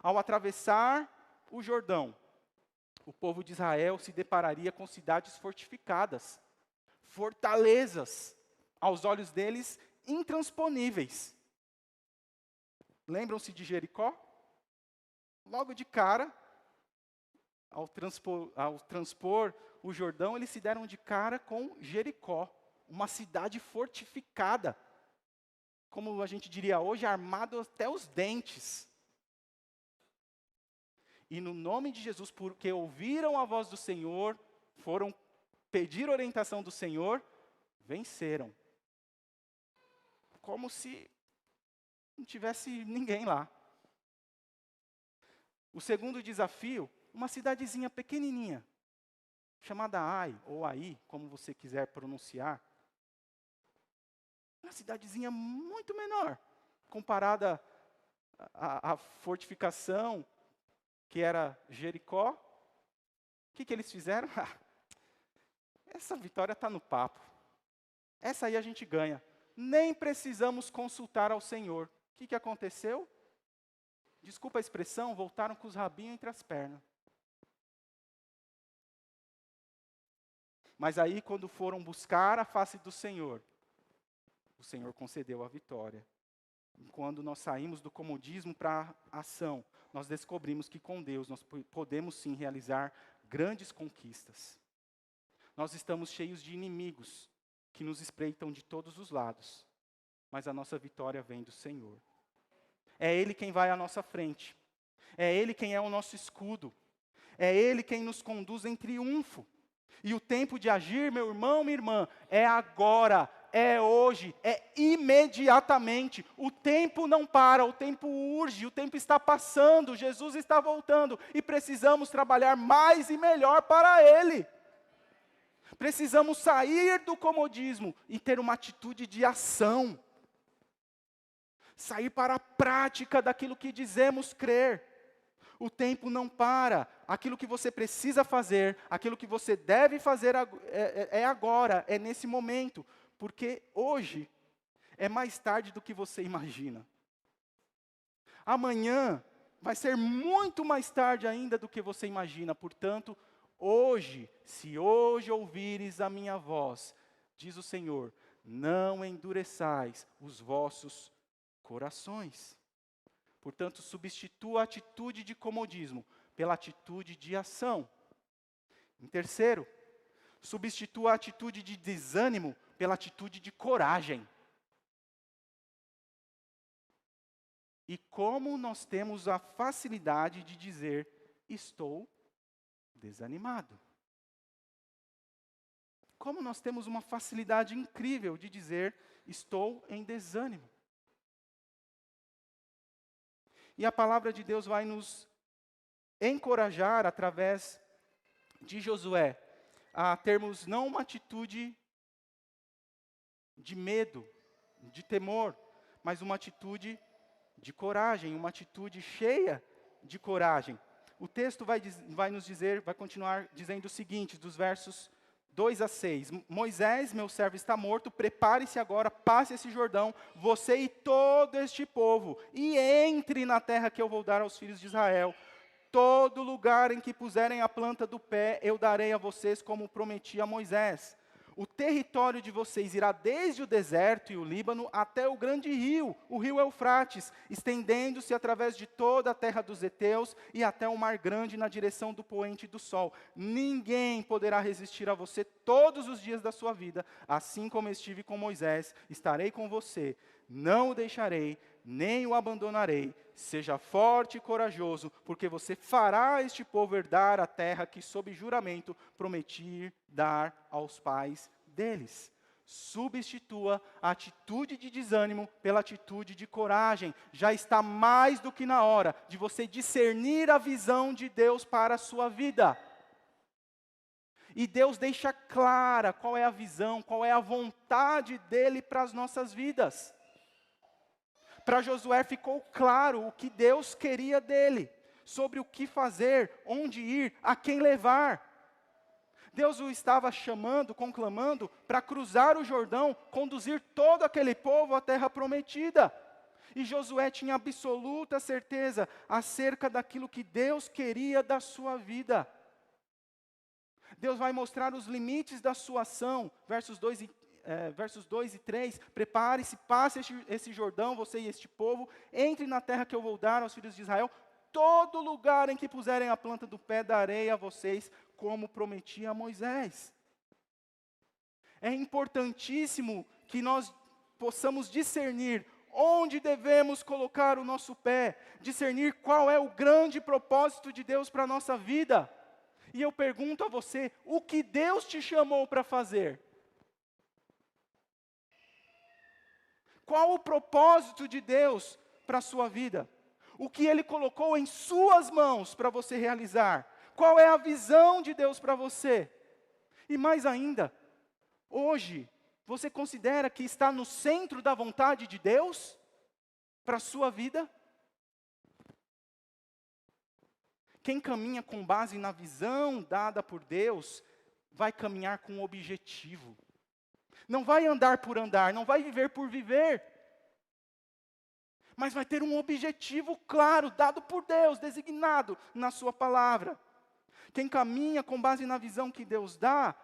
Speaker 1: Ao atravessar o Jordão, o povo de Israel se depararia com cidades fortificadas, fortalezas, aos olhos deles, intransponíveis. Lembram-se de Jericó? Logo de cara, ao transpor o Jordão, eles se deram de cara com Jericó, uma cidade fortificada, como a gente diria hoje, armado até os dentes. E no nome de Jesus, porque ouviram a voz do Senhor, foram pedir orientação do Senhor, venceram. Como se não tivesse ninguém lá. O segundo desafio, uma cidadezinha pequenininha, chamada Ai, ou Ai, como você quiser pronunciar. Uma cidadezinha muito menor, comparada à fortificação que era Jericó. O que eles fizeram? Essa vitória está no papo. Essa aí a gente ganha. Nem precisamos consultar ao Senhor. O que aconteceu? Desculpa a expressão, voltaram com os rabinhos entre as pernas. Mas aí, quando foram buscar a face do Senhor, o Senhor concedeu a vitória. E quando nós saímos do comodismo para a ação, nós descobrimos que com Deus nós podemos sim realizar grandes conquistas. Nós estamos cheios de inimigos que nos espreitam de todos os lados, mas a nossa vitória vem do Senhor. É Ele quem vai à nossa frente. É Ele quem é o nosso escudo. É Ele quem nos conduz em triunfo. E o tempo de agir, meu irmão, minha irmã, é agora. é hoje, é imediatamente. O tempo não para, o tempo urge, o tempo está passando, Jesus está voltando e precisamos trabalhar mais e melhor para Ele. Precisamos sair do comodismo e ter uma atitude de ação. Sair para a prática daquilo que dizemos crer. O tempo não para. Aquilo que você precisa fazer, aquilo que você deve fazer é agora, é nesse momento. Porque hoje é mais tarde do que você imagina. Amanhã vai ser muito mais tarde ainda do que você imagina. Portanto, hoje, se hoje ouvires a minha voz, diz o Senhor, não endureçais os vossos corações. Portanto, substitua a atitude de comodismo pela atitude de ação. Em terceiro, substitua a atitude de desânimo pela atitude de coragem. E como nós temos a facilidade de dizer, estou desanimado. Como nós temos uma facilidade incrível de dizer, estou em desânimo. E a palavra de Deus vai nos encorajar, através de Josué, a termos não uma atitude de medo, de temor, mas uma atitude de coragem, uma atitude cheia de coragem. O texto vai nos dizer, vai continuar dizendo o seguinte, dos versos 2 a 6. Moisés, meu servo, está morto, prepare-se agora, passe esse Jordão, você e todo este povo, e entre na terra que eu vou dar aos filhos de Israel. Todo lugar em que puserem a planta do pé, eu darei a vocês, como prometi a Moisés. O território de vocês irá desde o deserto e o Líbano até o grande rio, o rio Eufrates, estendendo-se através de toda a terra dos heteus e até o mar grande na direção do poente do sol. Ninguém poderá resistir a você todos os dias da sua vida. Assim como estive com Moisés, estarei com você. Não o deixarei, nem o abandonarei. Seja forte e corajoso, porque você fará este povo herdar a terra que, sob juramento, prometi dar aos pais deles. Substitua a atitude de desânimo pela atitude de coragem. Já está mais do que na hora de você discernir a visão de Deus para a sua vida. E Deus deixa clara qual é a visão, qual é a vontade dEle para as nossas vidas. Para Josué ficou claro o que Deus queria dele, sobre o que fazer, onde ir, a quem levar. Deus o estava chamando, conclamando, para cruzar o Jordão, conduzir todo aquele povo à terra prometida. E Josué tinha absoluta certeza acerca daquilo que Deus queria da sua vida. Deus vai mostrar os limites da sua ação, versos 2 e 3, prepare-se, passe esse Jordão, você e este povo, entre na terra que eu vou dar aos filhos de Israel, todo lugar em que puserem a planta do pé, darei a vocês, como prometi a Moisés. É importantíssimo que nós possamos discernir onde devemos colocar o nosso pé, discernir qual é o grande propósito de Deus para a nossa vida. E eu pergunto a você, o que Deus te chamou para fazer? Qual o propósito de Deus para a sua vida? O que Ele colocou em suas mãos para você realizar? Qual é a visão de Deus para você? E mais ainda, hoje, você considera que está no centro da vontade de Deus para a sua vida? Quem caminha com base na visão dada por Deus, vai caminhar com um objetivo. Não vai andar por andar, não vai viver por viver. Mas vai ter um objetivo claro, dado por Deus, designado na sua palavra. Quem caminha com base na visão que Deus dá,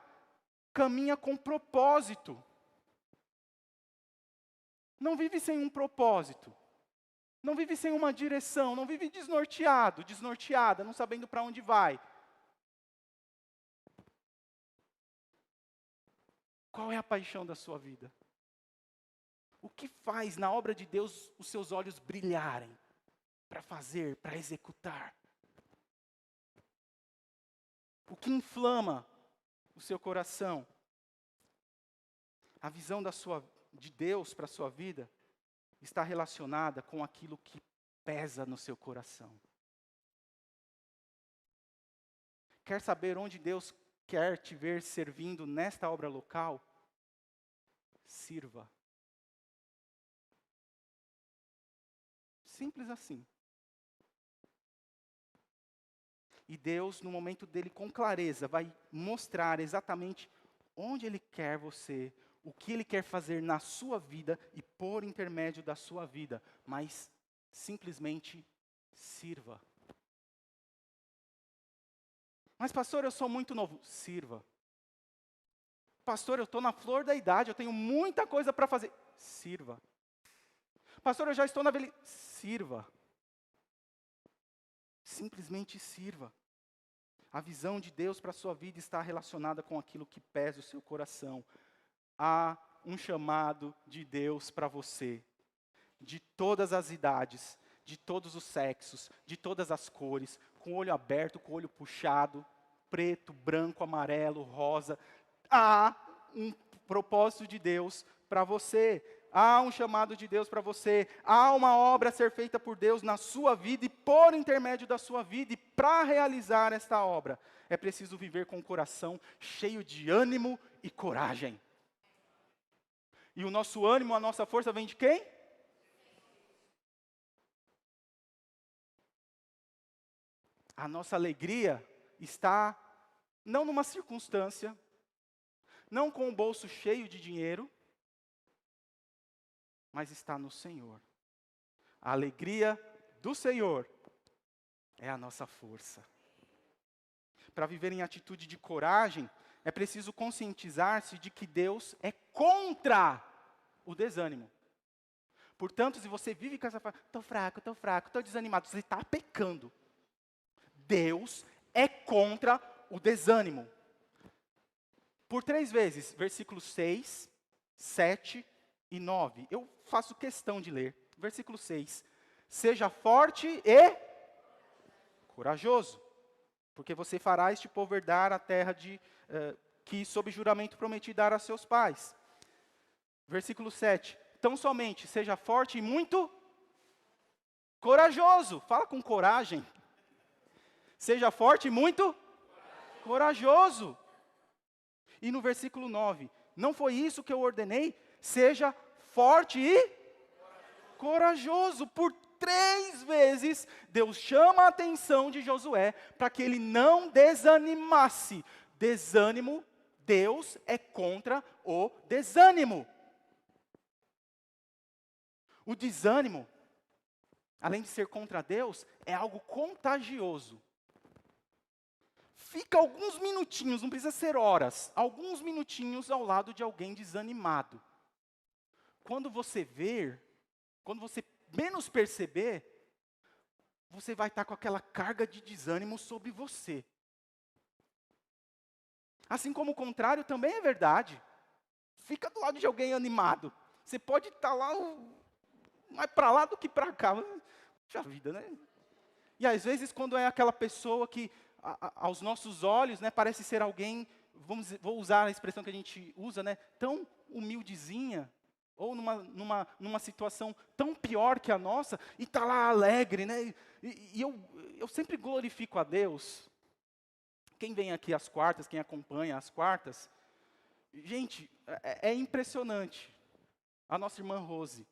Speaker 1: caminha com propósito. Não vive sem um propósito. Não vive sem uma direção, não vive desnorteado, desnorteada, não sabendo para onde vai. Qual é a paixão da sua vida? O que faz na obra de Deus os seus olhos brilharem para fazer, para executar? O que inflama o seu coração? A visão de Deus para a sua vida está relacionada com aquilo que pesa no seu coração. Quer saber onde Deus quer te ver servindo nesta obra local? Sirva. Simples assim. E Deus, no momento dele com clareza, vai mostrar exatamente onde Ele quer você, o que Ele quer fazer na sua vida e por intermédio da sua vida. Mas simplesmente sirva. Mas pastor, eu sou muito novo. Sirva. Pastor, eu estou na flor da idade, eu tenho muita coisa para fazer. Sirva. Pastor, eu já estou na velhice. Sirva. Simplesmente sirva. A visão de Deus para a sua vida está relacionada com aquilo que pesa o seu coração. Há um chamado de Deus para você, de todas as idades, de todos os sexos, de todas as cores, com o olho aberto, com o olho puxado, preto, branco, amarelo, rosa. Há um propósito de Deus para você. Há um chamado de Deus para você. Há uma obra a ser feita por Deus na sua vida e por intermédio da sua vida. E para realizar esta obra, é preciso viver com o coração cheio de ânimo e coragem. E o nosso ânimo, a nossa força vem de quem? A nossa alegria está não numa circunstância, não com o bolso cheio de dinheiro, mas está no Senhor. A alegria do Senhor é a nossa força. Para viver em atitude de coragem, é preciso conscientizar-se de que Deus é contra o desânimo. Portanto, se você vive com essa fala, estou fraco, estou desanimado, você está pecando. Deus é contra o desânimo. Por 3 vezes, versículos 6, 7 e 9. Eu faço questão de ler. Versículo 6. Seja forte e corajoso, porque você fará este povo herdar a terra que sob juramento prometi dar a seus pais. Versículo 7. Tão somente seja forte e muito corajoso. Fala com coragem. Seja forte e muito corajoso. E no versículo 9. Não foi isso que eu ordenei? Seja forte e corajoso. Por 3 vezes, Deus chama a atenção de Josué para que ele não desanimasse. Desânimo, Deus é contra o desânimo. O desânimo, além de ser contra Deus, é algo contagioso. Fica alguns minutinhos, não precisa ser horas, alguns minutinhos ao lado de alguém desanimado. Quando você menos perceber, você vai estar com aquela carga de desânimo sobre você. Assim como o contrário também é verdade. Fica do lado de alguém animado. Você pode estar lá, mais para lá do que para cá. Puxa vida, né? E às vezes quando é aquela pessoa que, aos nossos olhos, né, parece ser alguém, vou usar a expressão que a gente usa, né, tão humildezinha, ou numa situação tão pior que a nossa, e está lá alegre, né? E eu sempre glorifico a Deus. Quem vem aqui às quartas, quem acompanha às quartas, gente, é impressionante. A nossa irmã Rose,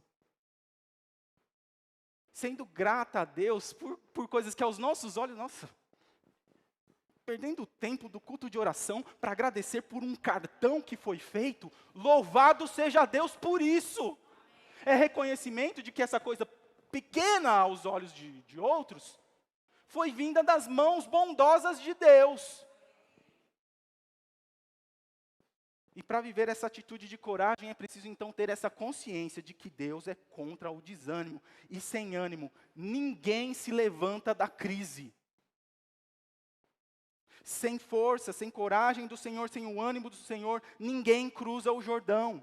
Speaker 1: sendo grata a Deus por coisas que aos nossos olhos, nossa, perdendo o tempo do culto de oração para agradecer por um cartão que foi feito, louvado seja Deus por isso. É reconhecimento de que essa coisa pequena aos olhos de outros, foi vinda das mãos bondosas de Deus. E para viver essa atitude de coragem, é preciso então ter essa consciência de que Deus é contra o desânimo. E sem ânimo, ninguém se levanta da crise. Sem força, sem coragem do Senhor, sem o ânimo do Senhor, ninguém cruza o Jordão.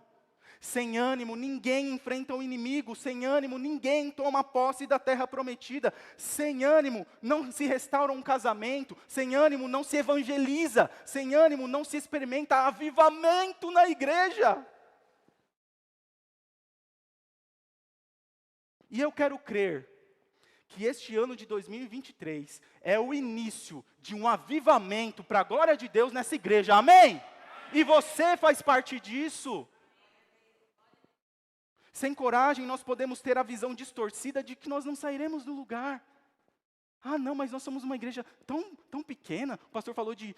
Speaker 1: Sem ânimo, ninguém enfrenta o inimigo. Sem ânimo, ninguém toma posse da terra prometida. Sem ânimo, não se restaura um casamento. Sem ânimo, não se evangeliza. Sem ânimo, não se experimenta avivamento na igreja. E eu quero crer que este ano de 2023 é o início de um avivamento para a glória de Deus nessa igreja, amém? E você faz parte disso. Sem coragem, nós podemos ter a visão distorcida de que nós não sairemos do lugar. Ah, não, mas nós somos uma igreja tão pequena. O pastor falou de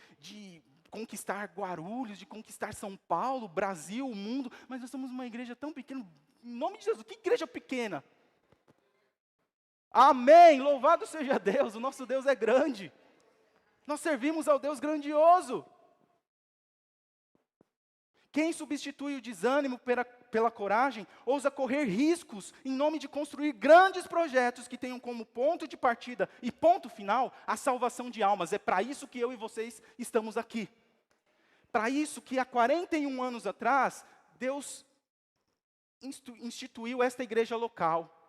Speaker 1: conquistar Guarulhos, de conquistar São Paulo, Brasil, o mundo. Mas nós somos uma igreja tão pequena. Em nome de Jesus, que igreja pequena? Amém, louvado seja Deus, o nosso Deus é grande. Nós servimos ao Deus grandioso. Quem substitui o desânimo pela coragem, ousa correr riscos em nome de construir grandes projetos que tenham como ponto de partida e ponto final a salvação de almas. É para isso que eu e vocês estamos aqui. Para isso que há 41 anos atrás, Deus instituiu esta igreja local,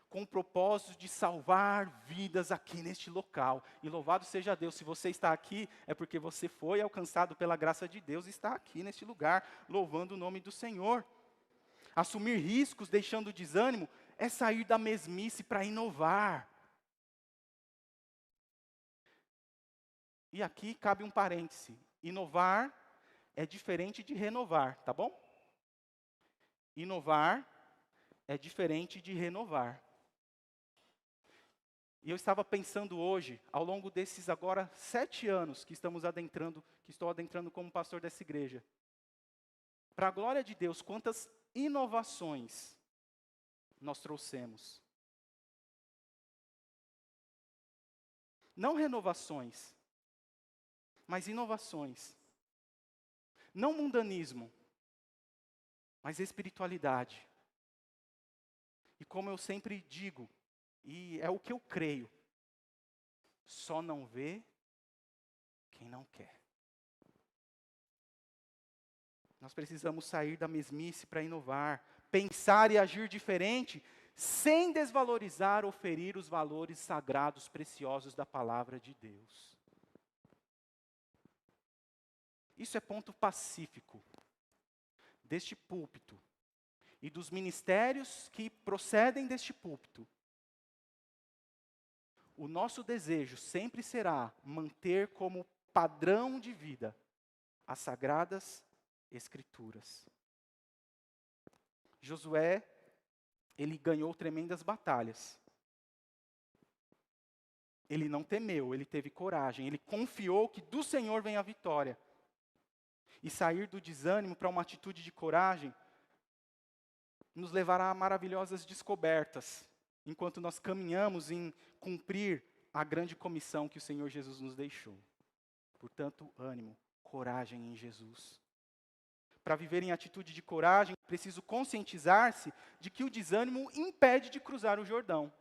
Speaker 1: com o propósito de salvar vidas aqui neste local. E louvado seja Deus, se você está aqui, é porque você foi alcançado pela graça de Deus e está aqui neste lugar, louvando o nome do Senhor. Assumir riscos, deixando o desânimo, é sair da mesmice para inovar. E aqui cabe um parêntese. Inovar é diferente de renovar, tá bom? Inovar é diferente de renovar. E eu estava pensando hoje, ao longo desses agora 7 anos que estou adentrando como pastor dessa igreja, para a glória de Deus, quantas inovações nós trouxemos. Não renovações, mas inovações. Não mundanismo, mas espiritualidade. E como eu sempre digo, e é o que eu creio, só não vê quem não quer. Nós precisamos sair da mesmice para inovar, pensar e agir diferente, sem desvalorizar ou ferir os valores sagrados, preciosos da palavra de Deus. Isso é ponto pacífico deste púlpito e dos ministérios que procedem deste púlpito. O nosso desejo sempre será manter como padrão de vida as sagradas Escrituras. Josué, ele ganhou tremendas batalhas. Ele não temeu, ele teve coragem, ele confiou que do Senhor vem a vitória. E sair do desânimo para uma atitude de coragem nos levará a maravilhosas descobertas, enquanto nós caminhamos em cumprir a grande comissão que o Senhor Jesus nos deixou. Portanto, ânimo, coragem em Jesus. Para viver em atitude de coragem, é preciso conscientizar-se de que o desânimo impede de cruzar o Jordão.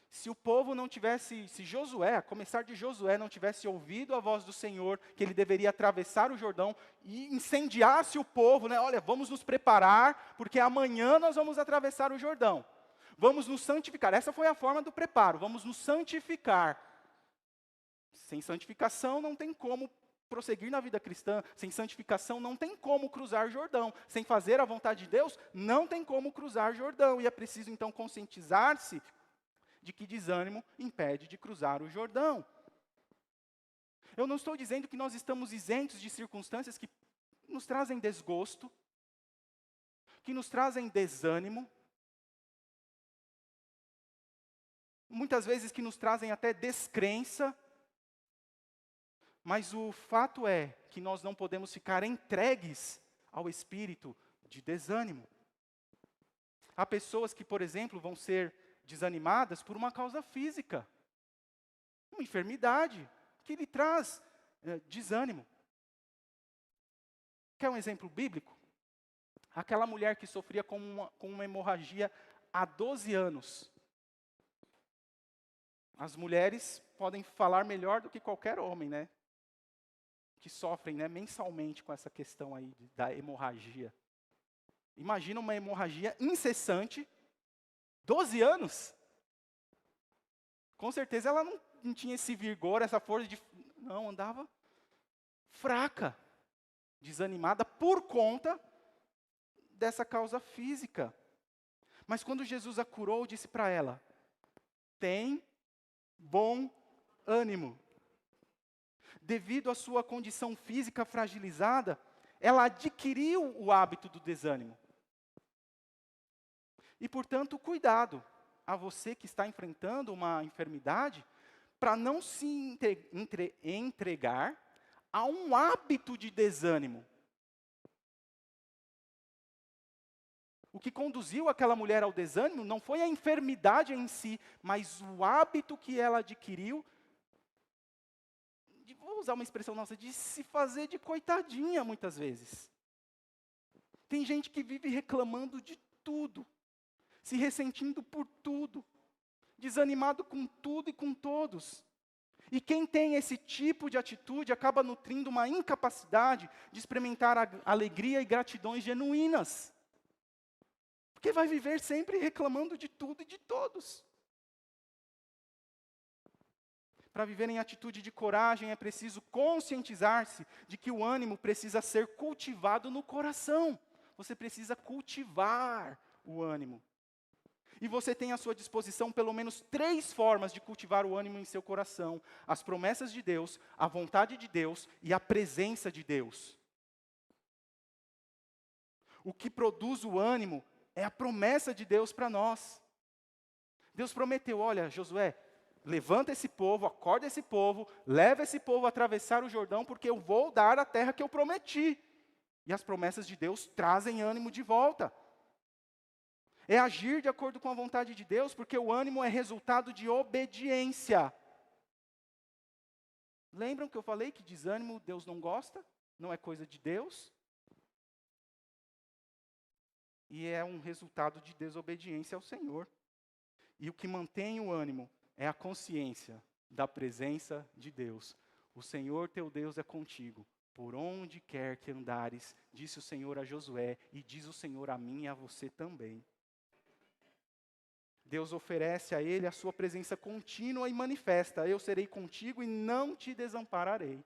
Speaker 1: Se o povo não tivesse, se Josué, a começar de Josué, não tivesse ouvido a voz do Senhor, que ele deveria atravessar o Jordão e incendiasse o povo, né? Olha, vamos nos preparar, porque amanhã nós vamos atravessar o Jordão. Vamos nos santificar. Essa foi a forma do preparo, vamos nos santificar. Sem santificação não tem como prosseguir na vida cristã, sem santificação não tem como cruzar o Jordão. Sem fazer a vontade de Deus, não tem como cruzar o Jordão. E é preciso então conscientizar-se de que desânimo impede de cruzar o Jordão. Eu não estou dizendo que nós estamos isentos de circunstâncias que nos trazem desgosto, que nos trazem desânimo, muitas vezes que nos trazem até descrença, mas o fato é que nós não podemos ficar entregues ao espírito de desânimo. Há pessoas que, por exemplo, vão ser desanimadas por uma causa física, uma enfermidade que lhe traz desânimo. Quer um exemplo bíblico? Aquela mulher que sofria com uma hemorragia há 12 anos. As mulheres podem falar melhor do que qualquer homem, né? Que sofrem, né, mensalmente com essa questão aí da hemorragia. Imagina uma hemorragia incessante, 12 anos. Com certeza ela não tinha esse vigor, essa força de... Não, andava fraca, desanimada por conta dessa causa física. Mas quando Jesus a curou, disse para ela: tem bom ânimo. Devido à sua condição física fragilizada, ela adquiriu o hábito do desânimo. E, portanto, cuidado a você que está enfrentando uma enfermidade, para não se entregar a um hábito de desânimo. O que conduziu aquela mulher ao desânimo não foi a enfermidade em si, mas o hábito que ela adquiriu, vou usar uma expressão nossa, de se fazer de coitadinha muitas vezes. Tem gente que vive reclamando de tudo, se ressentindo por tudo, desanimado com tudo e com todos. E quem tem esse tipo de atitude acaba nutrindo uma incapacidade de experimentar alegria e gratidões genuínas. Porque vai viver sempre reclamando de tudo e de todos. Para viver em atitude de coragem, é preciso conscientizar-se de que o ânimo precisa ser cultivado no coração. Você precisa cultivar o ânimo. E você tem à sua disposição pelo menos 3 formas de cultivar o ânimo em seu coração: as promessas de Deus, a vontade de Deus e a presença de Deus. O que produz o ânimo é a promessa de Deus para nós. Deus prometeu: olha, Josué, levanta esse povo, acorda esse povo, leva esse povo a atravessar o Jordão, porque eu vou dar a terra que eu prometi. E as promessas de Deus trazem ânimo de volta. É agir de acordo com a vontade de Deus, porque o ânimo é resultado de obediência. Lembram que eu falei que desânimo Deus não gosta? Não é coisa de Deus? E é um resultado de desobediência ao Senhor. E o que mantém o ânimo é a consciência da presença de Deus. O Senhor teu Deus é contigo, por onde quer que andares, disse o Senhor a Josué, e diz o Senhor a mim e a você também. Deus oferece a ele a sua presença contínua e manifesta: eu serei contigo e não te desampararei.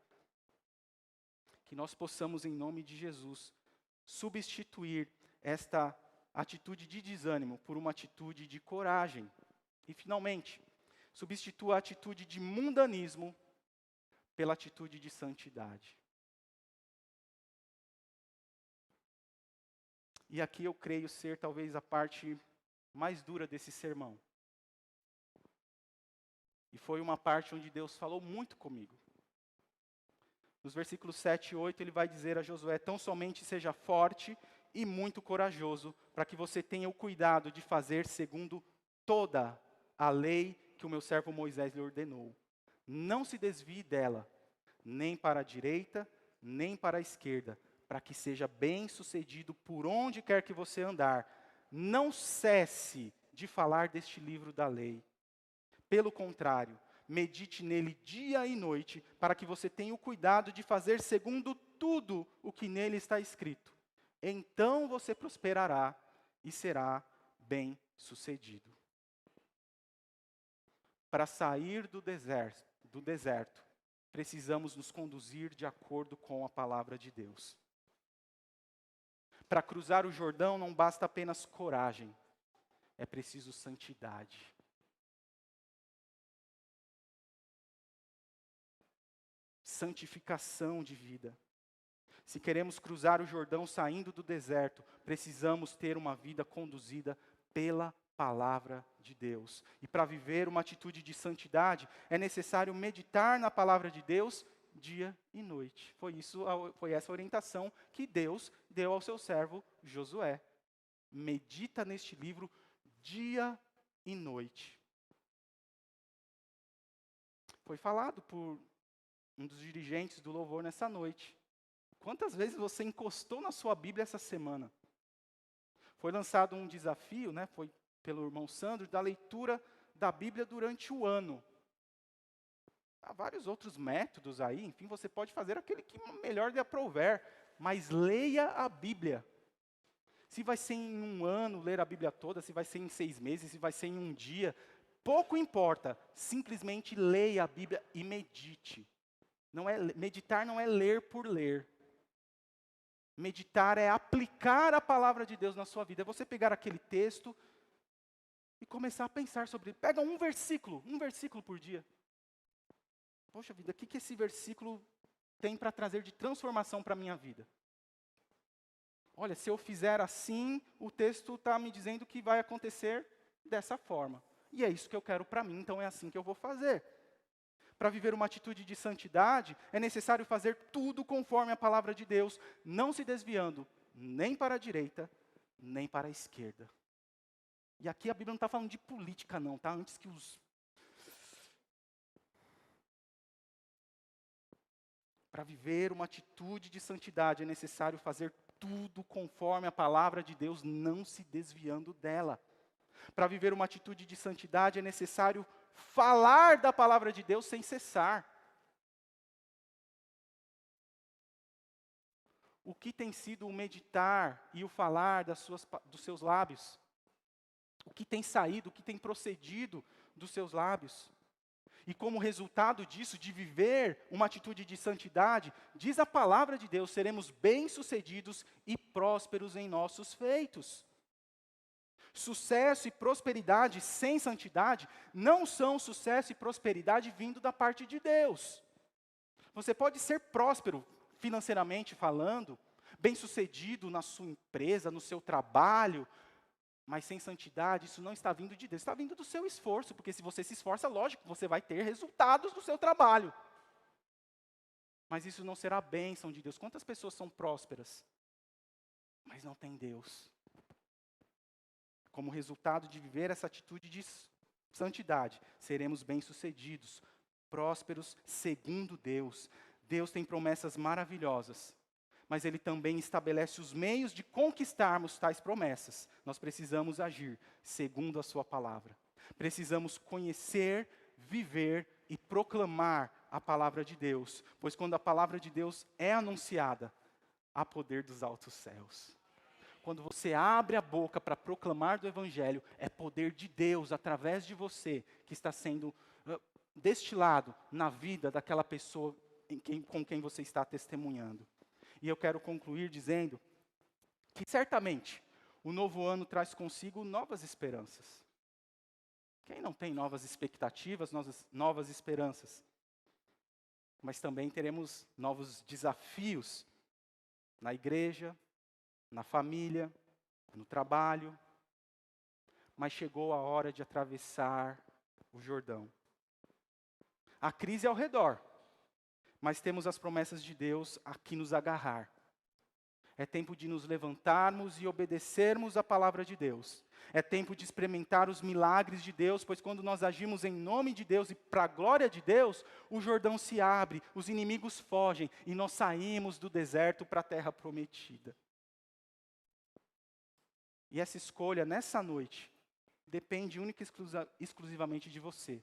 Speaker 1: Que nós possamos, em nome de Jesus, substituir esta atitude de desânimo por uma atitude de coragem. E, finalmente, substitua a atitude de mundanismo pela atitude de santidade. E aqui eu creio ser talvez a parte mais dura desse sermão. E foi uma parte onde Deus falou muito comigo. Nos versículos 7 e 8, ele vai dizer a Josué: tão somente seja forte e muito corajoso, para que você tenha o cuidado de fazer segundo toda a lei que o meu servo Moisés lhe ordenou. Não se desvie dela, nem para a direita, nem para a esquerda, para que seja bem-sucedido por onde quer que você andar. Não cesse de falar deste livro da lei. Pelo contrário, medite nele dia e noite, para que você tenha o cuidado de fazer segundo tudo o que nele está escrito. Então você prosperará e será bem-sucedido. Para sair do deserto, precisamos nos conduzir de acordo com a palavra de Deus. Para cruzar o Jordão não basta apenas coragem, é preciso santidade. Santificação de vida. Se queremos cruzar o Jordão saindo do deserto, precisamos ter uma vida conduzida pela palavra de Deus. E para viver uma atitude de santidade, é necessário meditar na palavra de Deus dia e noite. Foi essa orientação que Deus deu ao seu servo Josué. Medita neste livro dia e noite. Foi falado por um dos dirigentes do louvor nessa noite. Quantas vezes você encostou na sua Bíblia essa semana? Foi lançado um desafio, foi pelo irmão Sandro, da leitura da Bíblia durante o ano. Há vários outros métodos aí, enfim, você pode fazer aquele que melhor lhe aprouver, mas leia a Bíblia. Se vai ser em um ano ler a Bíblia toda, se vai ser em 6 meses, se vai ser em um dia, pouco importa, simplesmente leia a Bíblia e medite. Meditar não é ler por ler. Meditar é aplicar a palavra de Deus na sua vida. É você pegar aquele texto e começar a pensar sobre ele. Pega um versículo por dia. Poxa vida, o que esse versículo tem para trazer de transformação para a minha vida? Olha, se eu fizer assim, o texto está me dizendo que vai acontecer dessa forma. E é isso que eu quero para mim, então é assim que eu vou fazer. Para viver uma atitude de santidade, é necessário fazer tudo conforme a palavra de Deus, não se desviando nem para a direita, nem para a esquerda. E aqui a Bíblia não está falando de política não, tá? Antes que os... Para viver uma atitude de santidade, é necessário fazer tudo conforme a palavra de Deus, não se desviando dela. Para viver uma atitude de santidade, é necessário falar da palavra de Deus sem cessar. O que tem sido o meditar e o falar dos seus lábios? O que tem saído, o que tem procedido dos seus lábios? E como resultado disso, de viver uma atitude de santidade, diz a palavra de Deus, seremos bem-sucedidos e prósperos em nossos feitos. Sucesso e prosperidade sem santidade não são sucesso e prosperidade vindo da parte de Deus. Você pode ser próspero financeiramente falando, bem-sucedido na sua empresa, no seu trabalho, mas sem santidade, isso não está vindo de Deus, está vindo do seu esforço, porque se você se esforça, lógico, você vai ter resultados do seu trabalho. Mas isso não será a bênção de Deus. Quantas pessoas são prósperas, mas não têm Deus? Como resultado de viver essa atitude de santidade, seremos bem-sucedidos, prósperos segundo Deus. Deus tem promessas maravilhosas, mas Ele também estabelece os meios de conquistarmos tais promessas. Nós precisamos agir segundo a sua palavra. Precisamos conhecer, viver e proclamar a palavra de Deus, pois quando a palavra de Deus é anunciada, há poder dos altos céus. Quando você abre a boca para proclamar do Evangelho, é poder de Deus, através de você, que está sendo destilado na vida daquela pessoa com quem você está testemunhando. E eu quero concluir dizendo que certamente o novo ano traz consigo novas esperanças. Quem não tem novas expectativas, novas esperanças? Mas também teremos novos desafios na igreja, na família, no trabalho. Mas chegou a hora de atravessar o Jordão. A crise é ao redor, mas temos as promessas de Deus a que nos agarrar. É tempo de nos levantarmos e obedecermos a palavra de Deus. É tempo de experimentar os milagres de Deus, pois quando nós agimos em nome de Deus e para a glória de Deus, o Jordão se abre, os inimigos fogem e nós saímos do deserto para a terra prometida. E essa escolha, nessa noite, depende única e exclusivamente de você.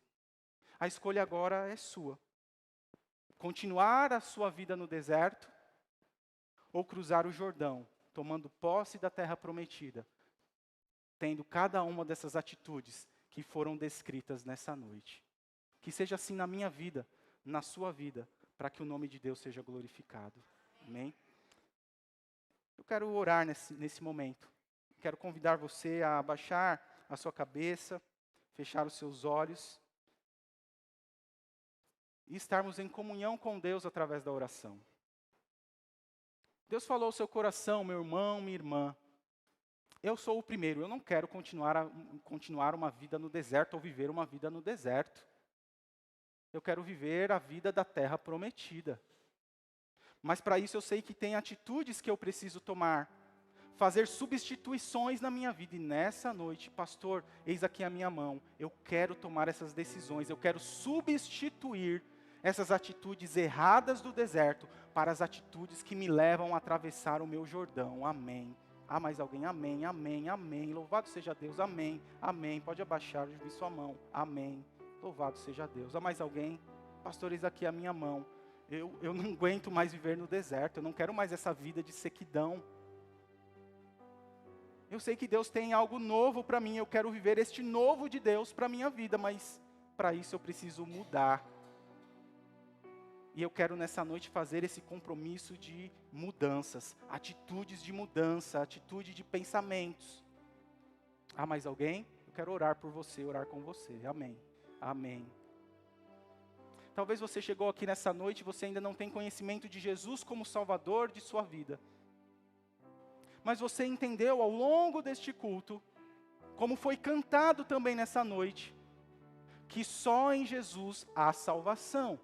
Speaker 1: A escolha agora é sua. Continuar a sua vida no deserto ou cruzar o Jordão, tomando posse da terra prometida, tendo cada uma dessas atitudes que foram descritas nessa noite. Que seja assim na minha vida, na sua vida, para que o nome de Deus seja glorificado. Amém? Eu quero orar nesse momento. Quero convidar você a abaixar a sua cabeça, fechar os seus olhos e estarmos em comunhão com Deus através da oração. Deus falou ao seu coração, meu irmão, minha irmã. Eu sou o primeiro, eu não quero continuar uma vida no deserto ou viver uma vida no deserto. Eu quero viver a vida da terra prometida. Mas para isso eu sei que tem atitudes que eu preciso tomar. Fazer substituições na minha vida. E nessa noite, pastor, eis aqui a minha mão. Eu quero tomar essas decisões. Eu quero substituir essas atitudes erradas do deserto para as atitudes que me levam a atravessar o meu Jordão. Amém. Há mais alguém? Amém, amém, amém. Louvado seja Deus. Amém, amém. Pode abaixar, eu vi sua mão. Amém. Louvado seja Deus. Há mais alguém? Pastor, eis aqui a minha mão. Eu não aguento mais viver no deserto. Eu não quero mais essa vida de sequidão. Eu sei que Deus tem algo novo para mim, eu quero viver este novo de Deus para a minha vida, mas para isso eu preciso mudar. E eu quero nessa noite fazer esse compromisso de mudanças, atitudes de mudança, atitude de pensamentos. Ah, mais alguém? Eu quero orar por você, orar com você. Amém. Amém. Talvez você chegou aqui nessa noite e você ainda não tem conhecimento de Jesus como Salvador de sua vida. Mas você entendeu ao longo deste culto, como foi cantado também nessa noite, que só em Jesus há salvação.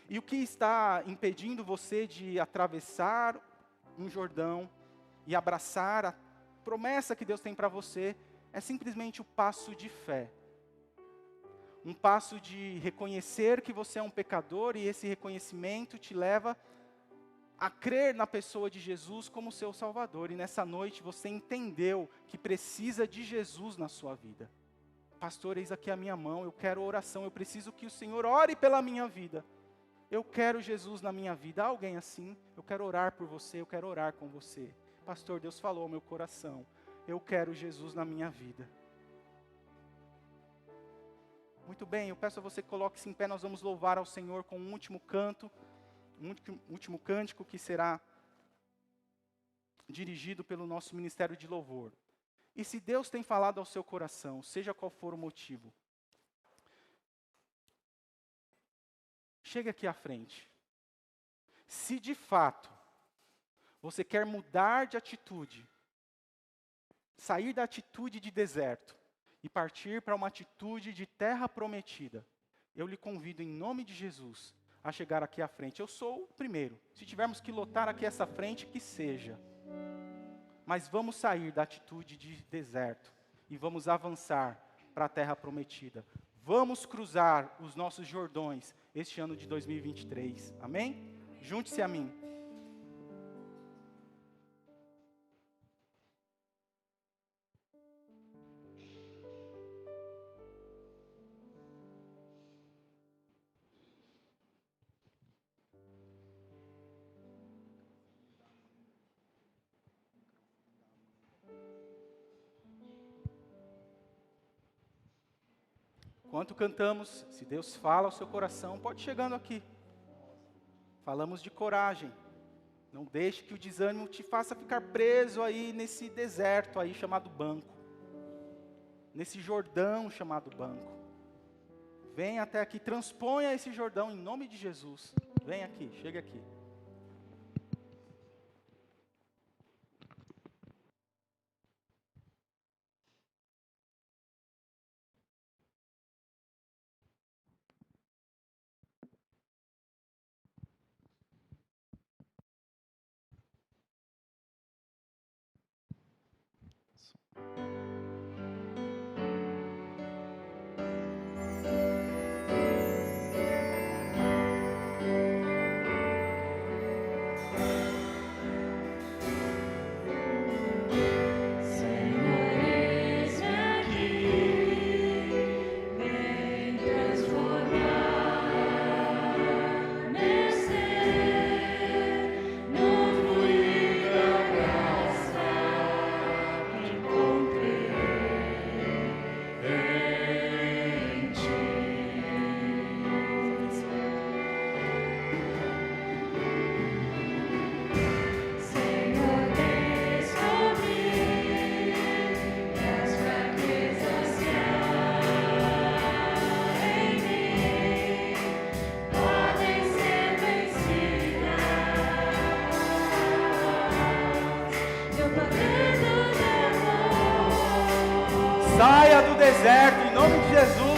Speaker 1: E o que está impedindo você de atravessar um Jordão e abraçar a promessa que Deus tem para você, é simplesmente o passo de fé. Um passo de reconhecer que você é um pecador, e esse reconhecimento te leva a crer na pessoa de Jesus como seu Salvador. E nessa noite você entendeu que precisa de Jesus na sua vida. Pastor, eis aqui a minha mão, eu quero oração, eu preciso que o Senhor ore pela minha vida. Eu quero Jesus na minha vida. Há alguém assim? Eu quero orar por você, eu quero orar com você. Pastor, Deus falou ao meu coração. Eu quero Jesus na minha vida. Muito bem, eu peço a você que coloque-se em pé, nós vamos louvar ao Senhor com um último canto, último cântico que será dirigido pelo nosso ministério de louvor. E se Deus tem falado ao seu coração, seja qual for o motivo, chegue aqui à frente. Se de fato você quer mudar de atitude, sair da atitude de deserto e partir para uma atitude de terra prometida, eu lhe convido em nome de Jesus a chegar aqui à frente. Eu sou o primeiro. Se tivermos que lotar aqui essa frente, que seja. Mas vamos sair da atitude de deserto e vamos avançar para a terra prometida. Vamos cruzar os nossos Jordões este ano de 2023. Amém? Junte-se a mim. Enquanto cantamos, se Deus fala ao seu coração, pode ir chegando aqui. Falamos de coragem. Não deixe que o desânimo te faça ficar preso aí nesse deserto aí chamado banco. Nesse Jordão chamado banco. Venha até aqui, transponha esse Jordão em nome de Jesus. Vem aqui, chega aqui. Saia do deserto, em nome de Jesus.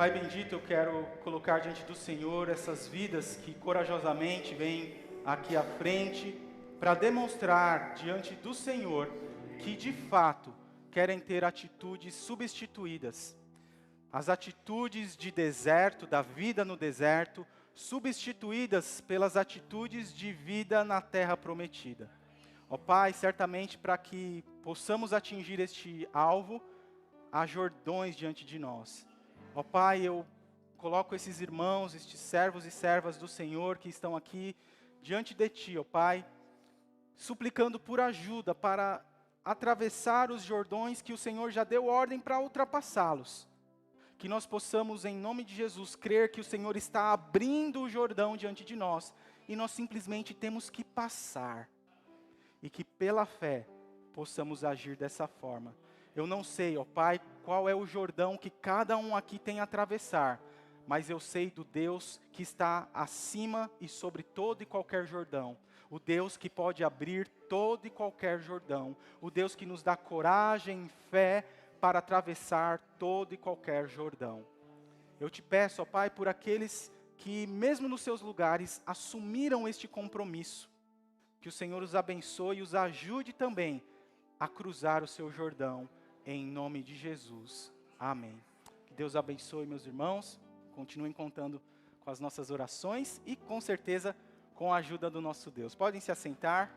Speaker 1: Pai bendito, eu quero colocar diante do Senhor essas vidas que corajosamente vêm aqui à frente para demonstrar diante do Senhor que de fato querem ter atitudes substituídas. As atitudes de deserto, da vida no deserto, substituídas pelas atitudes de vida na terra prometida. Ó Pai, certamente para que possamos atingir este alvo, há Jordões diante de nós. Ó Pai, eu coloco esses irmãos, estes servos e servas do Senhor que estão aqui diante de Ti, ó Pai, suplicando por ajuda para atravessar os Jordões que o Senhor já deu ordem para ultrapassá-los. Que nós possamos, em nome de Jesus, crer que o Senhor está abrindo o Jordão diante de nós e nós simplesmente temos que passar. E que pela fé possamos agir dessa forma. Eu não sei, ó Pai, qual é o Jordão que cada um aqui tem a atravessar, mas eu sei do Deus que está acima e sobre todo e qualquer Jordão. O Deus que pode abrir todo e qualquer Jordão. O Deus que nos dá coragem e fé para atravessar todo e qualquer Jordão. Eu te peço, ó Pai, por aqueles que mesmo nos seus lugares assumiram este compromisso, que o Senhor os abençoe e os ajude também a cruzar o seu Jordão, em nome de Jesus. Amém. Que Deus abençoe meus irmãos, continuem contando com as nossas orações e com certeza com a ajuda do nosso Deus. Podem se assentar.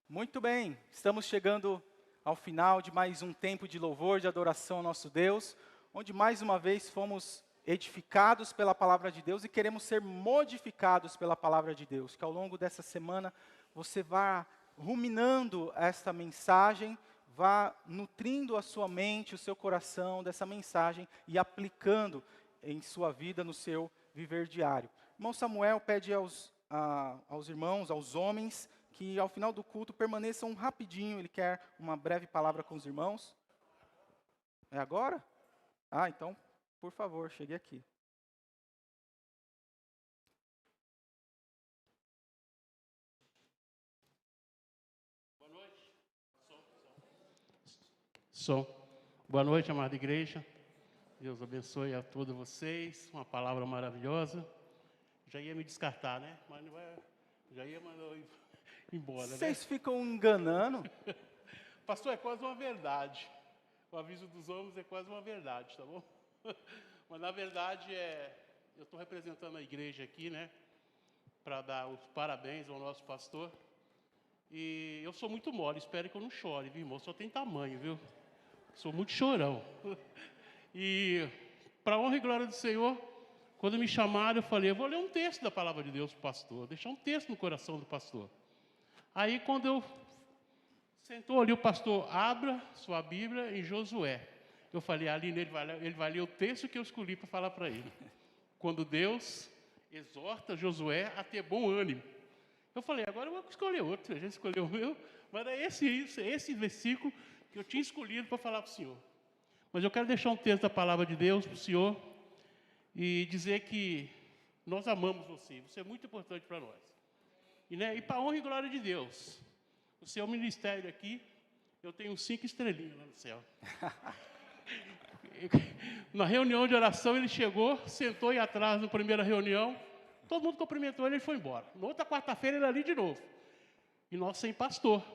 Speaker 1: Muito bem, estamos chegando ao final de mais um tempo de louvor, de adoração ao nosso Deus, onde mais uma vez fomos edificados pela palavra de Deus e queremos ser modificados pela palavra de Deus. Que ao longo dessa semana você vá ruminando esta mensagem, vá nutrindo a sua mente, o seu coração dessa mensagem e aplicando em sua vida, no seu viver diário. Irmão Samuel pede aos irmãos, aos homens, que ao final do culto permaneçam rapidinho, ele quer uma breve palavra com os irmãos. É agora? Então, por favor, chegue aqui.
Speaker 2: Boa noite. Boa noite, amada igreja. Deus abençoe a todos vocês. Uma palavra maravilhosa. Já ia me descartar, né? Mas não é, já ia mandar eu ir embora, né?
Speaker 1: Vocês ficam enganando?
Speaker 2: Pastor, é quase uma verdade. O aviso dos homens é quase uma verdade, tá bom? Mas na verdade eu estou representando a igreja aqui, né? Para dar os parabéns ao nosso pastor. E eu sou muito mole, espero que eu não chore, viu, irmão? Só tem tamanho, viu? Sou muito chorão. E para a honra e glória do Senhor, quando me chamaram, eu falei, eu vou ler um texto da palavra de Deus para o pastor, deixar um texto no coração do pastor. Aí quando eu sentou ali, o pastor, abra sua Bíblia em Josué. Eu falei, Aline, ele vai ler o texto que eu escolhi para falar para ele. Quando Deus exorta Josué a ter bom ânimo. Eu falei, agora eu vou escolher outro, a gente escolheu o meu, mas é esse versículo que eu tinha escolhido para falar para o senhor. Mas eu quero deixar um texto da palavra de Deus para o senhor e dizer que nós amamos você é muito importante para nós. E para a honra e glória de Deus, o seu ministério aqui, eu tenho 5 estrelinhas lá no céu. Na reunião de oração ele chegou, sentou aí atrás na primeira reunião, todo mundo cumprimentou ele e foi embora. Na outra quarta-feira ele ali de novo. E nós sem pastor.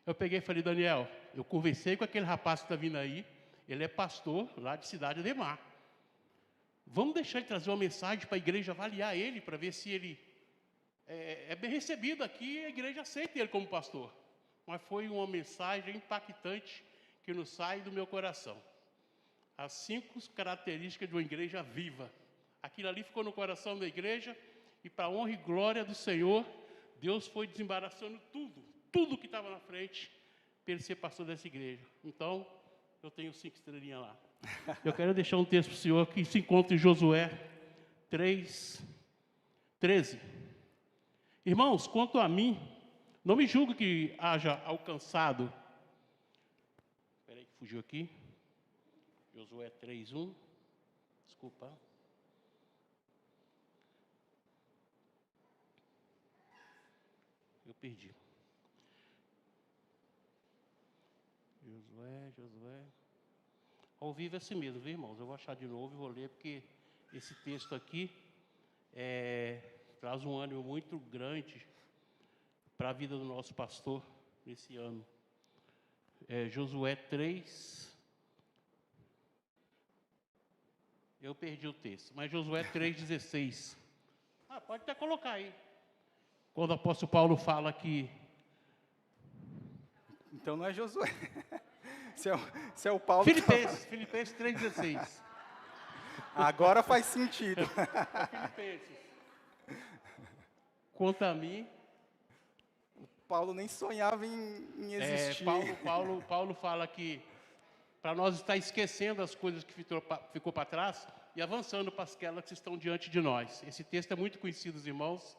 Speaker 2: Eu peguei e falei, Daniel, eu conversei com aquele rapaz que está vindo aí, ele é pastor lá de Cidade Ademar. Vamos deixar ele trazer uma mensagem para a igreja avaliar ele, para ver se ele é bem recebido aqui e a igreja aceita ele como pastor. Mas foi uma mensagem impactante que não sai do meu coração. As 5 características de uma igreja viva. Aquilo ali ficou no coração da igreja e para a honra e glória do Senhor, Deus foi desembaraçando tudo que estava na frente para ele ser pastor dessa igreja. Então, eu tenho 5 estrelinhas lá. Eu quero deixar um texto para o senhor que se encontra em Josué 3:13. Irmãos, quanto a mim, não me julgo que haja alcançado. Espera aí que fugiu aqui. Josué 3:1. Desculpa. Eu perdi. Josué. Ao vivo é assim mesmo, viu, irmãos? Eu vou achar de novo e vou ler, porque esse texto aqui traz um ânimo muito grande para a vida do nosso pastor nesse ano. Josué 3. Eu perdi o texto, mas Josué 3,16. Pode até colocar aí. Quando o apóstolo Paulo fala que...
Speaker 1: Então não é Josué. Se é o Paulo...
Speaker 2: Filipenses 3,16.
Speaker 1: Agora faz sentido.
Speaker 2: Filipenses. Quanto a mim...
Speaker 1: Paulo nem sonhava em existir.
Speaker 2: Paulo fala que para nós estar esquecendo as coisas que ficou para trás e avançando para aquelas que estão diante de nós. Esse texto é muito conhecido, irmãos,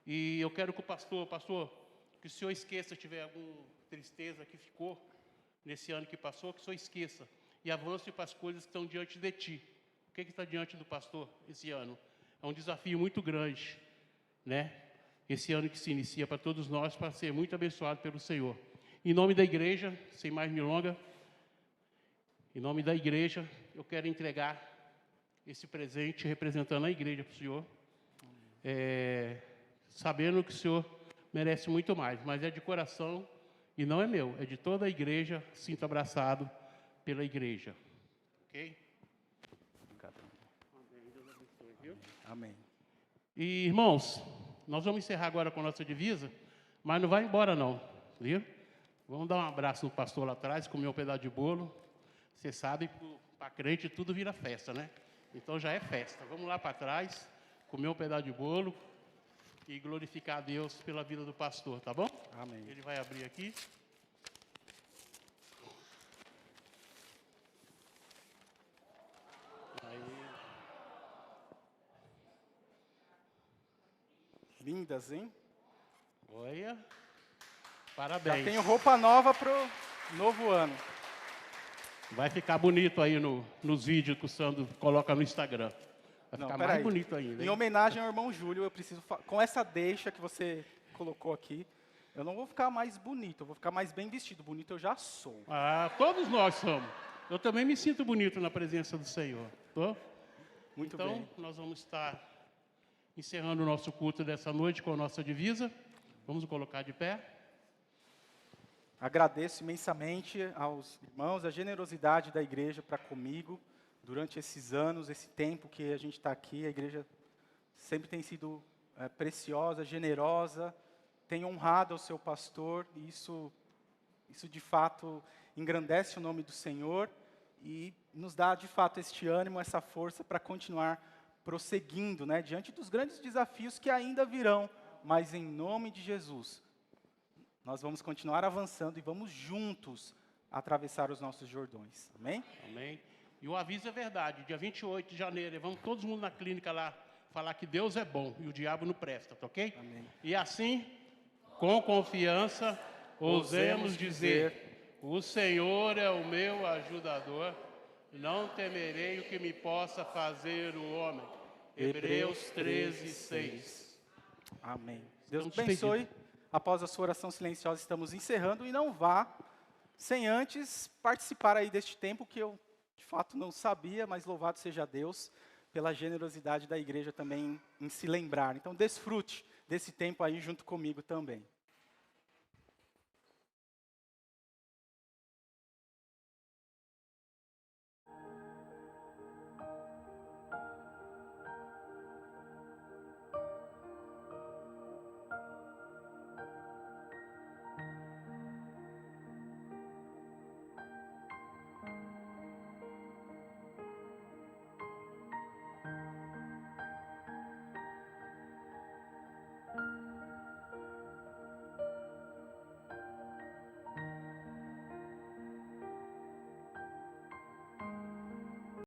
Speaker 2: e eu quero que o pastor, que o senhor esqueça, se tiver alguma tristeza que ficou nesse ano que passou, que o senhor esqueça e avance para as coisas que estão diante de ti. O que está diante do pastor esse ano? É um desafio muito grande, né? Esse ano que se inicia para todos nós, para ser muito abençoado pelo Senhor. Em nome da igreja, sem mais delongas, em nome da igreja, eu quero entregar esse presente representando a igreja para o Senhor, sabendo que o Senhor merece muito mais, mas é de coração e não é meu, é de toda a igreja. Sinto abraçado pela igreja. Ok?
Speaker 1: Amém.
Speaker 2: E, irmãos, nós vamos encerrar agora com a nossa divisa, mas não vai embora não, viu? Vamos dar um abraço no pastor lá atrás, comer um pedaço de bolo. Você sabe, para crente tudo vira festa, né? Então já é festa. Vamos lá para trás, comer um pedaço de bolo e glorificar a Deus pela vida do pastor, tá bom?
Speaker 1: Amém.
Speaker 2: Ele vai abrir aqui.
Speaker 1: Lindas, hein?
Speaker 2: Olha, parabéns.
Speaker 1: Já tenho roupa nova pro novo ano.
Speaker 2: Vai ficar bonito aí nos vídeos que o Sandro coloca no Instagram. Vai ficar mais bonito ainda.
Speaker 1: Em homenagem ao irmão Júlio, eu preciso, com essa deixa que você colocou aqui, eu não vou ficar mais bonito, eu vou ficar mais bem vestido. Bonito eu já sou.
Speaker 2: Todos nós somos. Eu também me sinto bonito na presença do Senhor. Tô?
Speaker 1: Muito bem.
Speaker 2: Então, nós vamos estar encerrando o nosso culto dessa noite com a nossa divisa. Vamos colocar de pé.
Speaker 1: Agradeço imensamente aos irmãos a generosidade da igreja para comigo durante esses anos, esse tempo que a gente está aqui. A igreja sempre tem sido preciosa, generosa, tem honrado ao seu pastor. E isso de fato engrandece o nome do Senhor e nos dá de fato este ânimo, essa força para continuar prosseguindo, né, diante dos grandes desafios que ainda virão, mas em nome de Jesus, nós vamos continuar avançando e vamos juntos atravessar os nossos Jordões. Amém?
Speaker 2: Amém. E o aviso é verdade, dia 28 de janeiro, vamos todo mundo na clínica lá falar que Deus é bom e o diabo não presta, tá ok?
Speaker 1: Amém.
Speaker 2: E assim, com confiança, ousemos dizer, o Senhor é o meu ajudador, não temerei o que me possa fazer o homem. Hebreus 13:6.
Speaker 1: Amém. Deus abençoe. Após a sua oração silenciosa, estamos encerrando. E não vá sem antes participar aí deste tempo que eu, de fato, não sabia, mas louvado seja Deus pela generosidade da igreja também em se lembrar. Então, desfrute desse tempo aí junto comigo também.